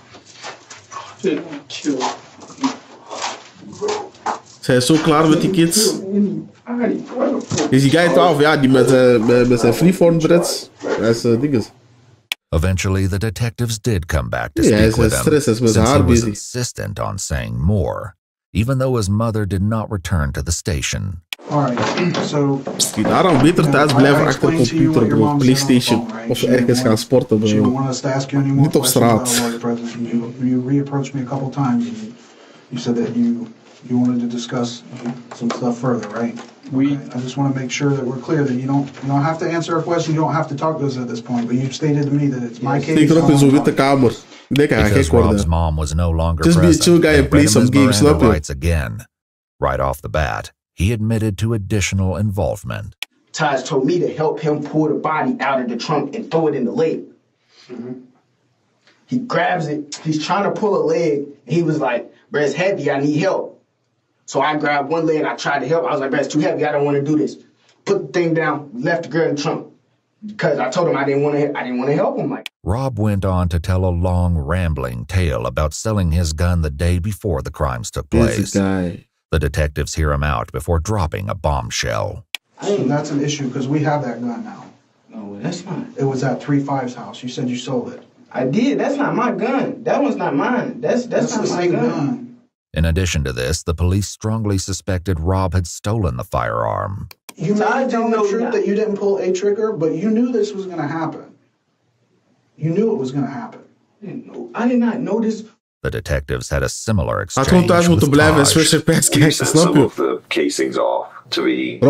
Zij is zo klaar met die kids. Is die guy 12 jaar die met zijn freeform brits? Hij is dinges. Eventually, the detectives did come back to speak with him, since he was insistent on saying more, even though his mother did not return to the station. Alright, so... Daarom beter thuis blijven achter de computer, bro. PlayStation. Of ergens gaan sporten, bro. Niet op straat. You reapproached me a couple times and you said that you wanted to discuss some stuff further, right? I just want to make sure that we're clear that you don't have to answer a question, you don't have to talk to us at this point, but you've stated to me that it's my case. Because Rob's mom was no longer just present, be a chill guy and play some games, rights again. Right off the bat, he admitted to additional involvement. Taj told me to help him pull the body out of the trunk and throw it in the lake. He grabs it, he's trying to pull a leg, and he was like, "Bro, it's heavy, I need help." So I grabbed one leg, I tried to help. I was like, "Bro, it's too heavy, I don't want to do this." Put the thing down, left the girl in the trunk. Because I told him I didn't want to help him. Like, Rob went on to tell a long, rambling tale about selling his gun the day before the crimes took place. The detectives hear him out before dropping a bombshell. That's an issue because we have that gun now. No, that's not. It was at 3-5's house. You said you sold it. I did. That's not my gun. That one's not mine. That's not my gun. In addition to this, the police strongly suspected Rob had stolen the firearm. You might tell the truth that you didn't pull a trigger, but you knew this was going to happen. You knew it was going to happen. I did not know this. The detectives had a similar exchange with Taj. Some of the casings off to be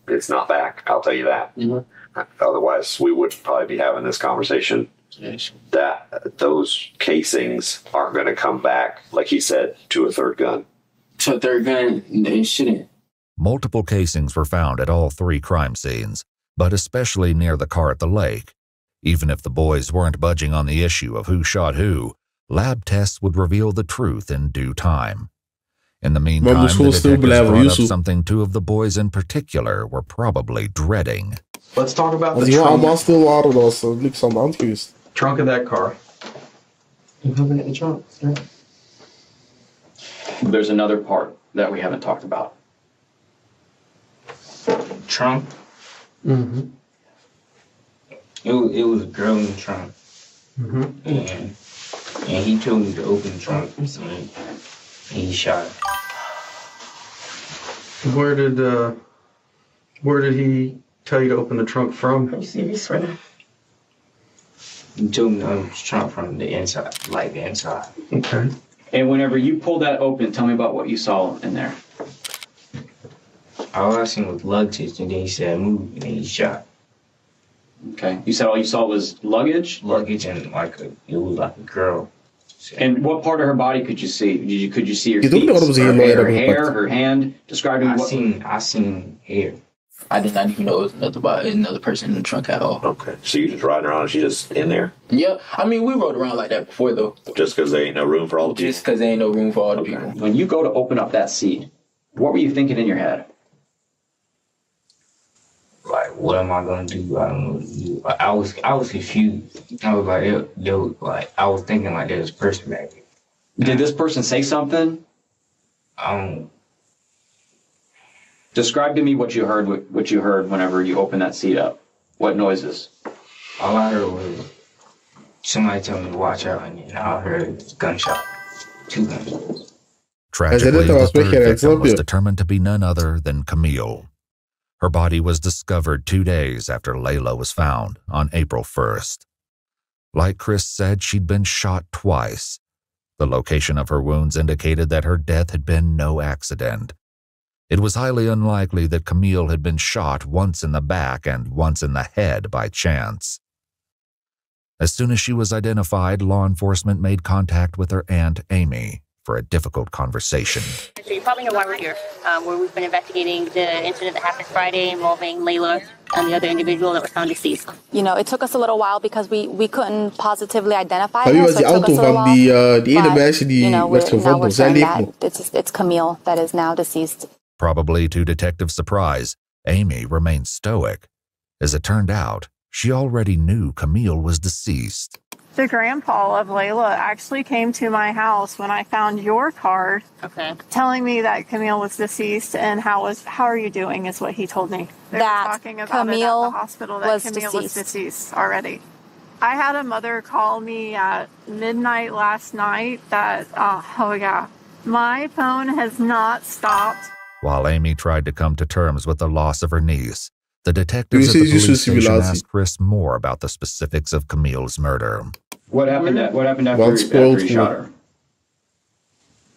it's not back, I'll tell you that. Otherwise, we wouldn't probably be having this conversation. That those casings aren't going to come back, like he said, to a third gun. To a third gun, they shouldn't. Multiple casings were found at all 3 crime scenes, but especially near the car at the lake. Even if the boys weren't budging on the issue of who shot who, lab tests would reveal the truth in due time. In the meantime, the detectives brought up something 2 of the boys in particular were probably dreading. Let's talk about the trunk. Trunk of that car. You open the trunk, sir? There's another part that we haven't talked about. Trunk? Mm-hmm. It was a girl in the trunk. Mm-hmm. And he told me to open the trunk. And he shot her. Where did he tell you to open the trunk from? Are you serious right now? He told me to open the trunk from the inside, like the inside. Okay. And whenever you pulled that open, tell me about what you saw in there. All I seen was luggage, and then he said move, and then he shot. Okay. You said all you saw was luggage? Luggage and it was like a girl. And what part of her body could you see? Could you see her You feet, don't know what was her here, hair, her hand? Describe I seen hair. I did not even know it was another person in the trunk at all. Okay. So you just riding around and she just in there? Yeah. I mean, we rode around like that before, though. Just because there ain't no room for all the people? Just because there ain't no room for all the people. When you go to open up that seat, what were you thinking in your head? Like, what am I gonna do? I don't know what to do. I was confused. I was like, I was thinking like there's a person back there. Did this person say something? Describe to me what you heard whenever you opened that seat up. What noises? All I heard was somebody tell me to watch out, and then I heard gunshot. 2 gunshots. Tragically, the third victim was determined to be none other than Camille. Her body was discovered 2 days after Layla was found on April 1st. Like Chris said, she'd been shot twice. The location of her wounds indicated that her death had been no accident. It was highly unlikely that Camille had been shot once in the back and once in the head by chance. As soon as she was identified, law enforcement made contact with her aunt, Amy, for a difficult conversation. So you probably know why we're here, where we've been investigating the incident that happened Friday involving Layla and the other individual that was found deceased. You know, it took us a little while because we couldn't positively identify Wie her, was so die it took auto us a little van while. die ene meisje die werd gevonden? We're Zij saying leeft that nog. it's Camille that is now deceased. Probably to detectives' surprise, Amy remained stoic. As it turned out, she already knew Camille was deceased. The grandpa of Layla actually came to my house when I found your card, telling me that Camille was deceased and how are you doing is what he told me. They were talking about Camille it at the hospital that Camille was deceased already. I had a mother call me at midnight last night that, my phone has not stopped. While Amy tried to come to terms with the loss of her niece, the detectives at the police station asked Chris more about the specifics of Camille's murder. What happened after he shot her?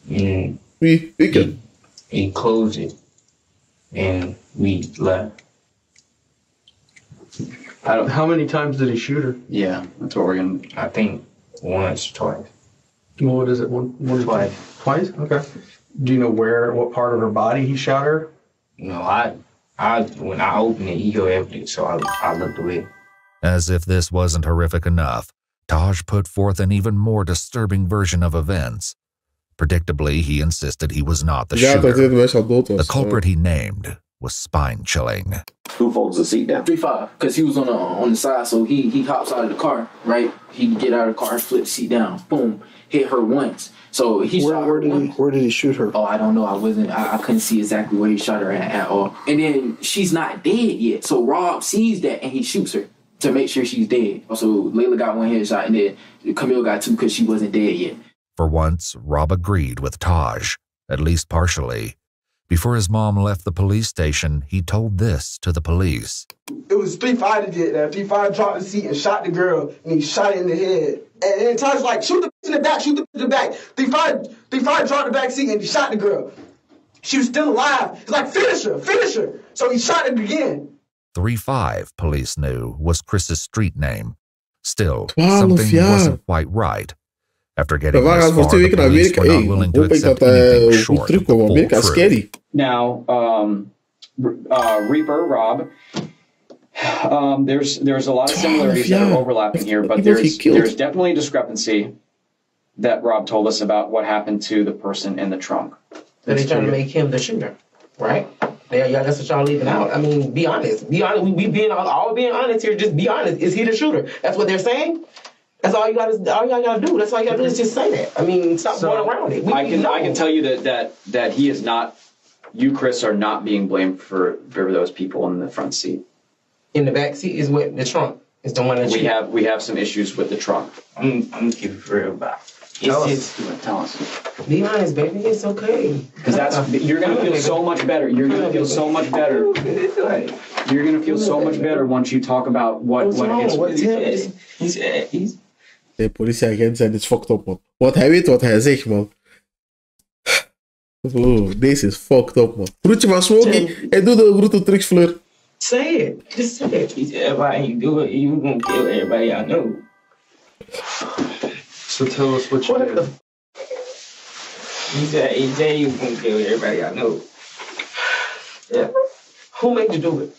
He closed it, and we left. How many times did he shoot her? Yeah, that's what we're gonna. I think once, twice. Well, what is it? One twice. Twice? Okay. Do you know what part of her body he shot her? No, when I opened it, he opened it, so I looked away. As if this wasn't horrific enough, Taj put forth an even more disturbing version of events. Predictably, he insisted he was not the shooter. The culprit he named was spine-chilling. Who folds the seat down? 3-5, because he was on the side, so he hops out of the car, right? He get out of the car, flip the seat down, boom, hit her once. So he shot her once. Where did he shoot her? Oh, I don't know. I couldn't see exactly where he shot her at all. And then she's not dead yet, so Rob sees that and he shoots her to make sure she's dead. So Layla got one headshot and then Camille got 2 because she wasn't dead yet. For once, Rob agreed with Taj, at least partially. Before his mom left the police station, he told this to the police. It was 3-5 that did that. 3-5 dropped the seat and shot the girl, and he shot it in the head. And then Taj was like, shoot the in the back, shoot the in the back. 3-5 dropped the back seat and he shot the girl. She was still alive. He's like, finish her. So he shot it again. 3-5, police knew, was Chris's street name. Still, something wasn't quite right. After getting this far, the police were not willing to accept anything short of full truth. Now, Reaper, Rob, there's a lot of similarities that are overlapping here, but there's definitely a discrepancy that Rob told us about what happened to the person in the trunk. So they're trying to make him the shooter, right? Yeah, that's what y'all leaving out. I mean, be honest. Be honest. We being all being honest here. Just be honest. Is he the shooter? That's what they're saying. That's all you gotta do. That's all you gotta do is just say that. I mean, stop going around it. I can tell you that he is not. You, Chris, are not being blamed for those people in the front seat. In the back seat is what the trunk is the one that we have some issues with the trunk. I'm gonna keep it real about. Tell us. Be honest, baby. It's okay. Because you're gonna feel so much better. You're gonna feel so much better. You're gonna feel so much better once you talk about what it's. He's. De politieagent zijn dit fucked up, man. Wat hij weet wat hij zegt, man. Oh, deze is fucked up, man. Groetje van Smokey. Hij doet de groete terug, Fleur. Say it. Just say it. He said, if I ain't do it, you gonna kill everybody I know. So tell us what you did. He said, AJ, you gonna kill everybody I know. Yeah. Who made you do it?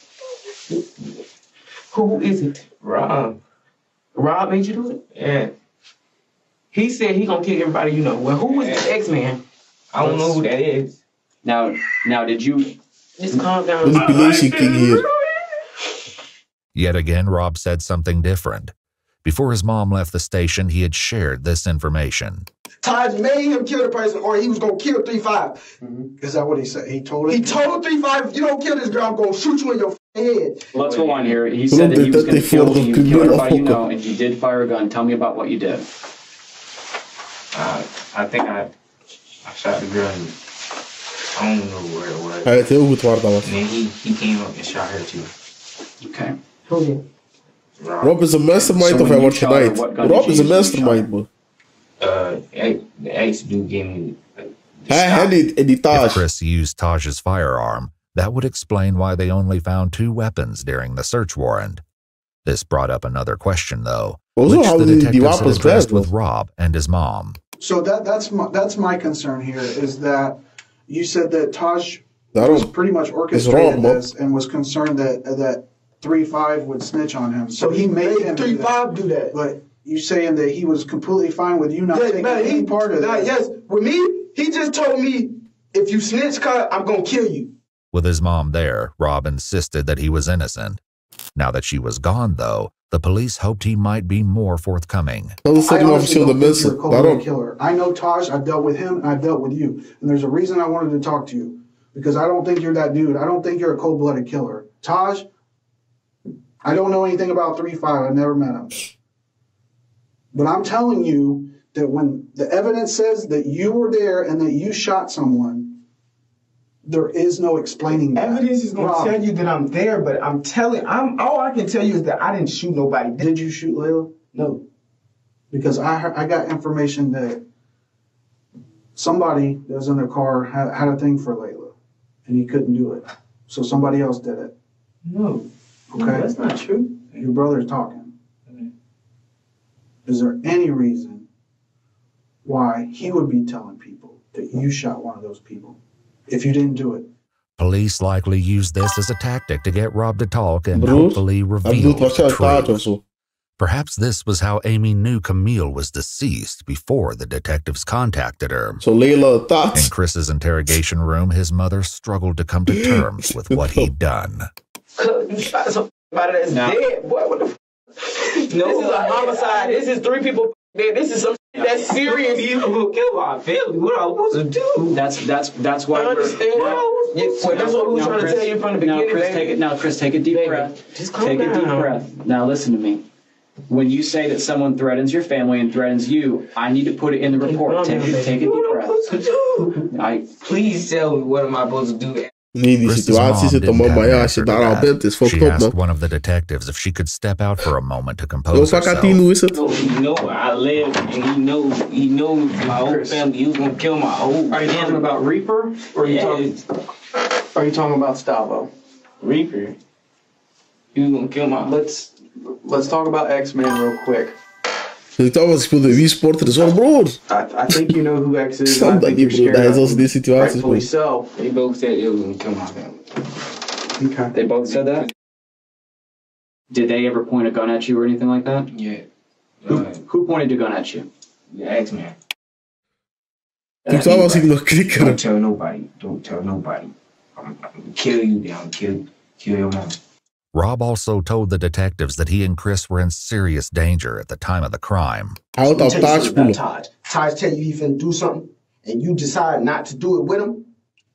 Who is it? Rob. Rob made you do it? Yeah. He said he gonna kill everybody you know. Well, who was the X-Man? I don't know who that is. Now, did you... Just calm down. Manipulation king here. Yet again, Rob said something different. Before his mom left the station, he had shared this information. Taj made him kill the person, or he was gonna kill 3-5. Is that what he said? He told it? He told 3-5, if you don't kill this girl, I'm gonna shoot you in your head. Let's go on here. He said that he was gonna kill everybody you know, and you did fire a gun. Tell me about what you did. I think I shot the girl. I don't know where it was. Hij weet heel goed waar dat was. And then he came up and shot her too. Okay. Who did? Rob is a mastermind of hij wordt genaaid. Rob is a mastermind, man. The ex-dude gave me... Hij did in die Taj. If Chris used Taj's firearm, that would explain why they only found 2 weapons during the search warrant. This brought up another question, though, which the detectives had addressed with Rob and his mom. So that's my concern here, is that you said that Taj was pretty much orchestrated this and was concerned that 3-5 would snitch on him. So he made him 3-5 do that. But you saying that he was completely fine with you not taking any part of that? Yes, with me, he just told me, if you snitch, I'm gonna kill you. With his mom there, Rob insisted that he was innocent. Now that she was gone, though, the police hoped he might be more forthcoming. I honestly don't think you're a cold-blooded killer. I know Taj, I've dealt with him, and I've dealt with you. And there's a reason I wanted to talk to you. Because I don't think you're that dude. I don't think you're a cold-blooded killer. Taj, I don't know anything about 3-5. I've never met him. But I'm telling you that when the evidence says that you were there and that you shot someone, there is no explaining that. Evidence is going to tell you that I'm there, but all I can tell you is that I didn't shoot nobody. Did you shoot Layla? No. Because I got information that somebody that was in their car had a thing for Layla, and he couldn't do it. So somebody else did it. No. Okay? No, that's not true. Your brother's talking. Is there any reason why he would be telling people that you shot one of those people if you didn't do it? Police likely used this as a tactic to get Rob to talk and hopefully reveal the truth. Perhaps this was how Amy knew Camille was deceased before the detectives contacted her. So Layla thought. In Chris's interrogation room, his mother struggled to come to terms with what he'd done. You shot somebody that's dead, boy. What the f? No, this is a homicide. This is 3 people dead. This is some shit that's serious. You gonna kill my family. What am I supposed to do? That's why I understand. That's what we were trying to tell you from the beginning. Chris, take a deep breath. Just calm down. Take a deep breath. Now listen to me. When you say that someone threatens your family and threatens you, I need to put it in the report. Take a deep breath. Please tell me what am I supposed to do? Chris's mom didn't have an answer to that. She asked one of the detectives if she could step out for a moment to compose herself. He know where I live, and he knows my whole family. He was gonna kill my whole family. Are you talking about Reaper? Or are you talking about Stavo? Reaper. He was gonna kill my... Let's talk about X-Men real quick. Ik dacht, als ik speelde Wii Sport, er is wel broer. I think you know who X is. Snap dat niet, broer. Hij is als die situatie. Rightfully so. They both said it was gonna kill my family. Okay. They both said that? Did they ever point a gun at you or anything like that? Yeah. Who pointed a gun at you? The X-Man. Ik zou als ik nog klikken. Don't tell nobody. Don't tell nobody. I'm gonna kill you down. Kill your mom. Rob also told the detectives that he and Chris were in serious danger at the time of the crime. Taj tell you he finna do something, and you decide not to do it with him,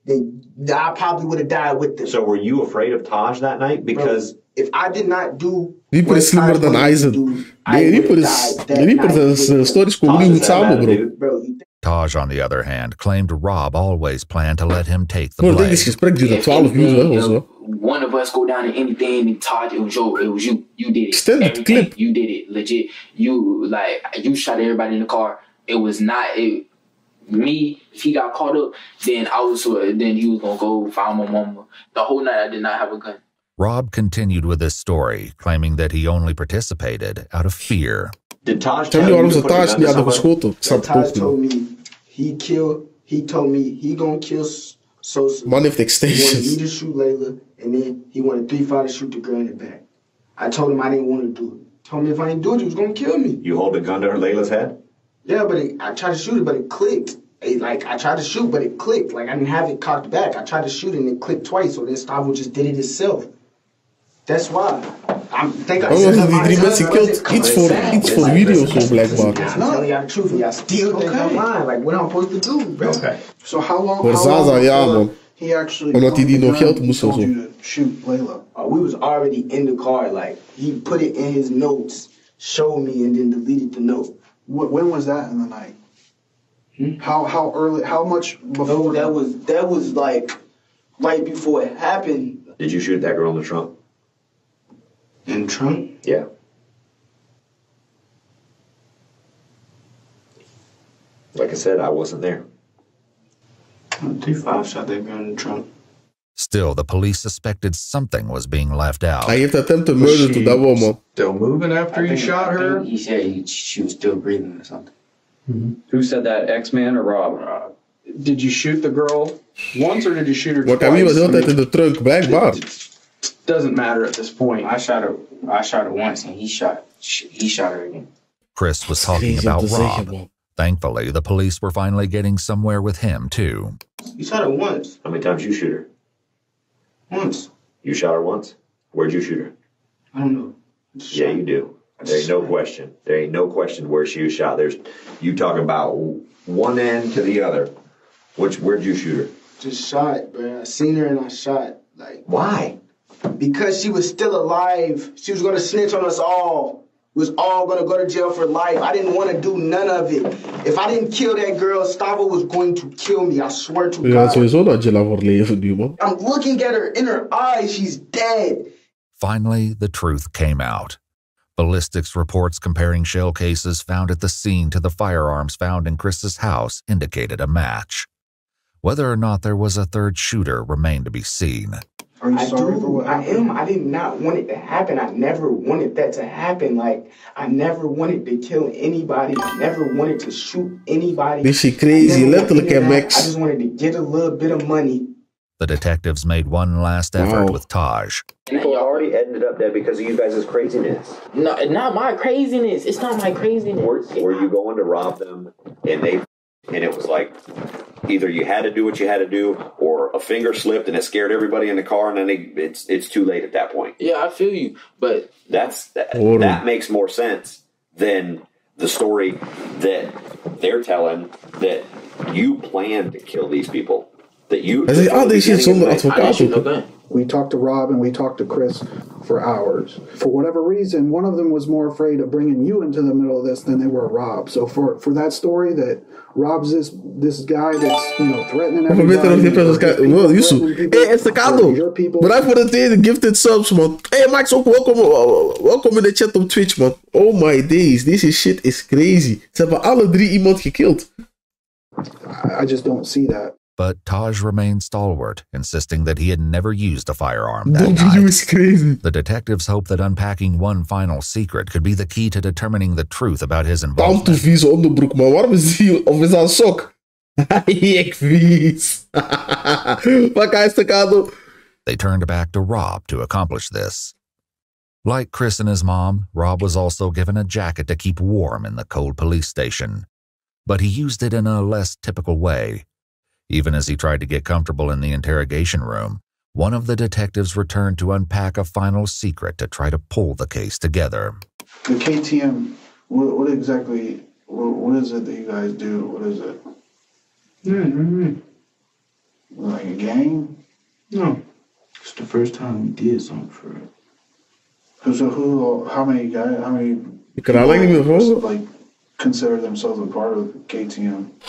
then I probably would have died with them. So were you afraid of Taj that night? Because if I did not do Reaper is slimmer than Eisen. Reaper is stories komen samen, bro. Taj, on the other hand, claimed Rob always planned to let him take the blame. Dit gesprek duurde 12 uur, one of us go down to anything and Taj, it was you. You did it. Standard clip. You did it. Legit. You shot everybody in the car. It was not me. If he got caught up, then he was gonna go find my mama. The whole night I did not have a gun. Rob continued with his story, claiming that he only participated out of fear. Did Taj tell you to put a gun to somebody? Taj told me he told me he gonna kill Sosa. Man heeft He wanted extensions. me to shoot Layla, and then he wanted 3-5 to shoot the girl in the back. I told him I didn't want to do it. Told me if I didn't do it, he was gonna kill me. You hold a gun to Layla's head? Yeah, but I tried to shoot it, but it clicked. I tried to shoot, but it clicked. Like, I didn't have it cocked back. I tried to shoot it, and it clicked twice, so then Stavo just did it itself. That's why. I think I said die 3 mensen killed iets voor video zo blijkbaar. I'm telling y'all the truth, and y'all still think I'm lying. Like, what I'm supposed to do, bro? Okay. So how long? Voor Zaza, ja man. He actually Omdat hij die nog geld moest of zo. shoot Layla. We was already in the car. Like, he put it in his notes, showed me, and then deleted the note. When was that in the night? How early? How much before? No, that was like right before it happened. Did you shoot that girl in the trunk? In the trunk? Yeah. Like I said, I wasn't there. 3-5 shot that girl in the trunk. Still, the police suspected something was being left out. Hij heeft attempted murder to that woman. Still moving after you shot her? He said she was still breathing or something. Who said that? X-Man or Rob? Did you shoot the girl once or did you shoot her Want twice? Camille was altijd in de trunk, blijkbaar. Doesn't matter at this point. I shot her once, and he shot her again. Chris was talking about Rob. Thankfully, the police were finally getting somewhere with him, too. You shot her once. How many times you shoot her? Once. You shot her once? Where'd you shoot her? I don't know. Yeah, you do. There ain't no question. There ain't no question where she was shot. You talking about one end to the other. Where'd you shoot her? Just shot, bro. I seen her and I shot. Like, why? Because she was still alive. She was gonna snitch on us all. We was all gonna go to jail for life. I didn't want to do none of it. If I didn't kill that girl, Stavo was going to kill me. I swear to Ja, God. sowieso dat je voor leven nu, man. I'm looking at her in her eyes. She's dead. Finally, the truth came out. Ballistics reports comparing shell cases found at the scene to the firearms found in Chris's house indicated a match. Whether or not there was a third shooter remained to be seen. Are you sorry for what happened? I did not want it to happen. I never wanted that to happen. Like, I never wanted to kill anybody. I never wanted to shoot anybody. This is crazy, letterlijk, hè, Max. I just wanted to get a little bit of money. The detectives made one last effort with Taj. People already ended up dead because of you guys' craziness. No, not my craziness. It's not my craziness. Were you going to rob them and it was like either you had to do what you had to do or a finger slipped and it scared everybody in the car and then it's too late at that point. Yeah, I feel you, but that makes more sense than the story that they're telling that you planned to kill these people. That you. We talked to Rob and we talked to Chris for hours. For whatever reason, one of them was more afraid of bringing you into the middle of this than they were Rob. So for that story that Rob's this guy that's threatening everybody. Hey, Estacado. Bedankt voor de tweede gifted subs, man. Hey, Max, ook welkom in de chat op Twitch, man. Oh my days, this shit is crazy. Ze hebben alle 3 iemand gekillt. I just don't see that. But Taj remained stalwart, insisting that he had never used a firearm that night. Is crazy. The detectives hoped that unpacking one final secret could be the key to determining the truth about his involvement. Tam vieze onderbroek, man. Waarom is die? Of is dat een sok? Ik vies. Fuck, Estacado. They turned back to Rob to accomplish this. Like Chris and his mom, Rob was also given a jacket to keep warm in the cold police station. But he used it in a less typical way. Even as he tried to get comfortable in the interrogation room, one of the detectives returned to unpack a final secret to try to pull the case together. The KTM, what exactly, what is it that you guys do? What is it? Like a gang? No. It's the first time we did something for it. So how many guys, how many people like consider themselves a part of KTM? A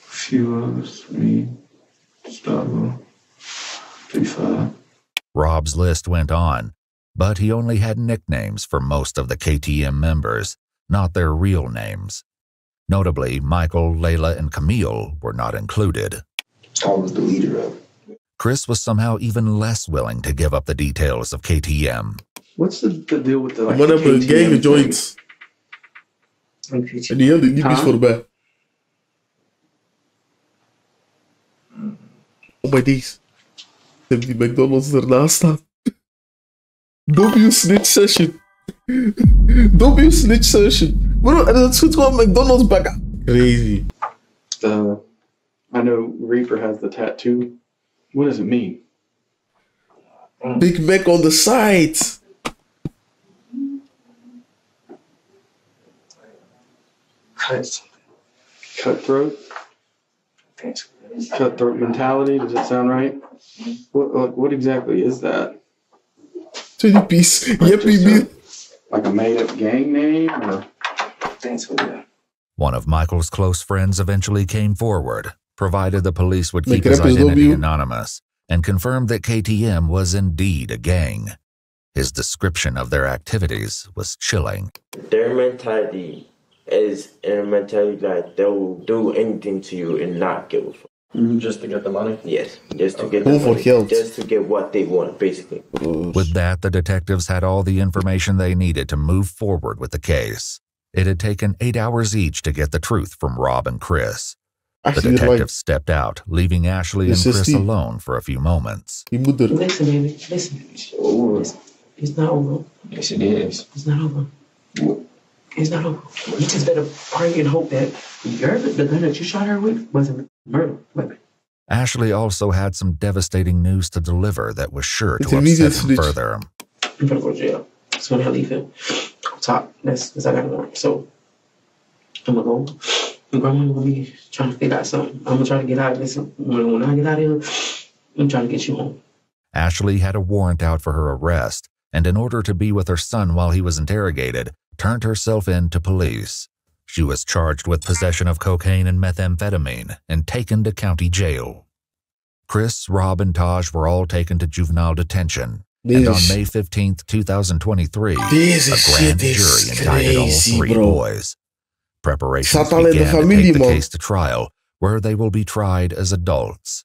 few of us, me, Gustavo, 3-5. Rob's list went on, but he only had nicknames for most of the KTM members, not their real names. Notably, Michael, Layla, and Camille were not included. I was the leader of it. Chris was somehow even less willing to give up the details of KTM. What's the deal with the like, man hebben een gang gejoind. En die hele niet is voorbij. Oh my days. Ze hebben die McDonald's ernaast staan. W snitch session. W snitch session. Bro, en dat is goed gewoon McDonald's back. Crazy. I know Reaper has the tattoo. What does it mean? Big Mac on the side. Cutthroat? Cutthroat mentality, does it sound right? What exactly is that? 20 piece. Yippee. Like a made-up gang name? Or? One of Michael's close friends eventually came forward, provided the police would keep his identity anonymous, and confirmed that KTM was indeed a gang. His description of their activities was chilling. Their mentality is a mentality that they'll do anything to you and not give a fuck. Just to get the money? Yes, just to get the money, just to get what they want, basically. With that, the detectives had all the information they needed to move forward with the case. It had taken 8 hours each to get the truth from Rob and Chris. The detective stepped out, leaving Ashley and Chris alone for a few moments. Listen, baby, listen. It's not over. Yes, it is. It's not over. It's not over. You just better pray and hope that the gun that you shot her with wasn't a murder weapon. Ashley also had some devastating news to deliver that was sure to upset him further. I'm gonna go to jail. So when I leave him, on top, that's I got to warrant. So I'm gonna go. And Grandma gonna be trying to figure out something. I'm gonna try to get out of this. When I get out of here, I'm trying to get you home. Ashley had a warrant out for her arrest, and in order to be with her son while he was interrogated, turned herself in to police. She was charged with possession of cocaine and methamphetamine and taken to county jail. Chris, Rob, and Taj were all taken to juvenile detention. And on May 15th, 2023, a grand jury indicted all three boys. Preparations began to take the case to trial, where they will be tried as adults.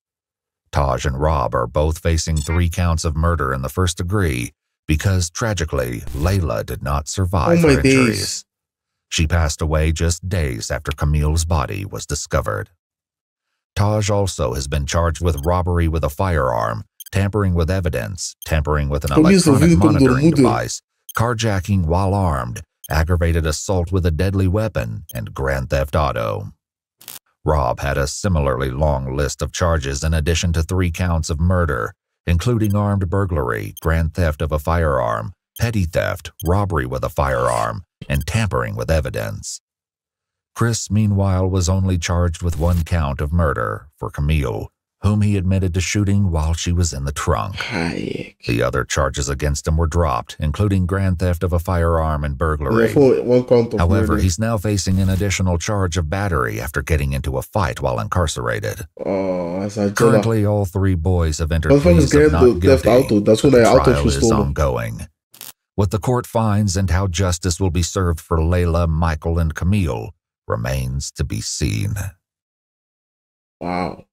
Taj and Rob are both facing 3 counts of murder in the first degree because, tragically, Layla did not survive her injuries. She passed away just days after Camille's body was discovered. Taj also has been charged with robbery with a firearm, tampering with evidence, tampering with an electronic monitoring device, carjacking while armed, aggravated assault with a deadly weapon, and grand theft auto. Rob had a similarly long list of charges in addition to 3 counts of murder, including armed burglary, grand theft of a firearm, petty theft, robbery with a firearm, and tampering with evidence. Chris, meanwhile, was only charged with 1 count of murder for Camille, whom he admitted to shooting while she was in the trunk. The other charges against him were dropped, including grand theft of a firearm and burglary. However, he's now facing an additional charge of battery after getting into a fight while incarcerated. Currently, all 3 boys have entered pleas of not guilty. The trial is ongoing. What the court finds and how justice will be served for Layla, Michael, and Camille remains to be seen. Wow.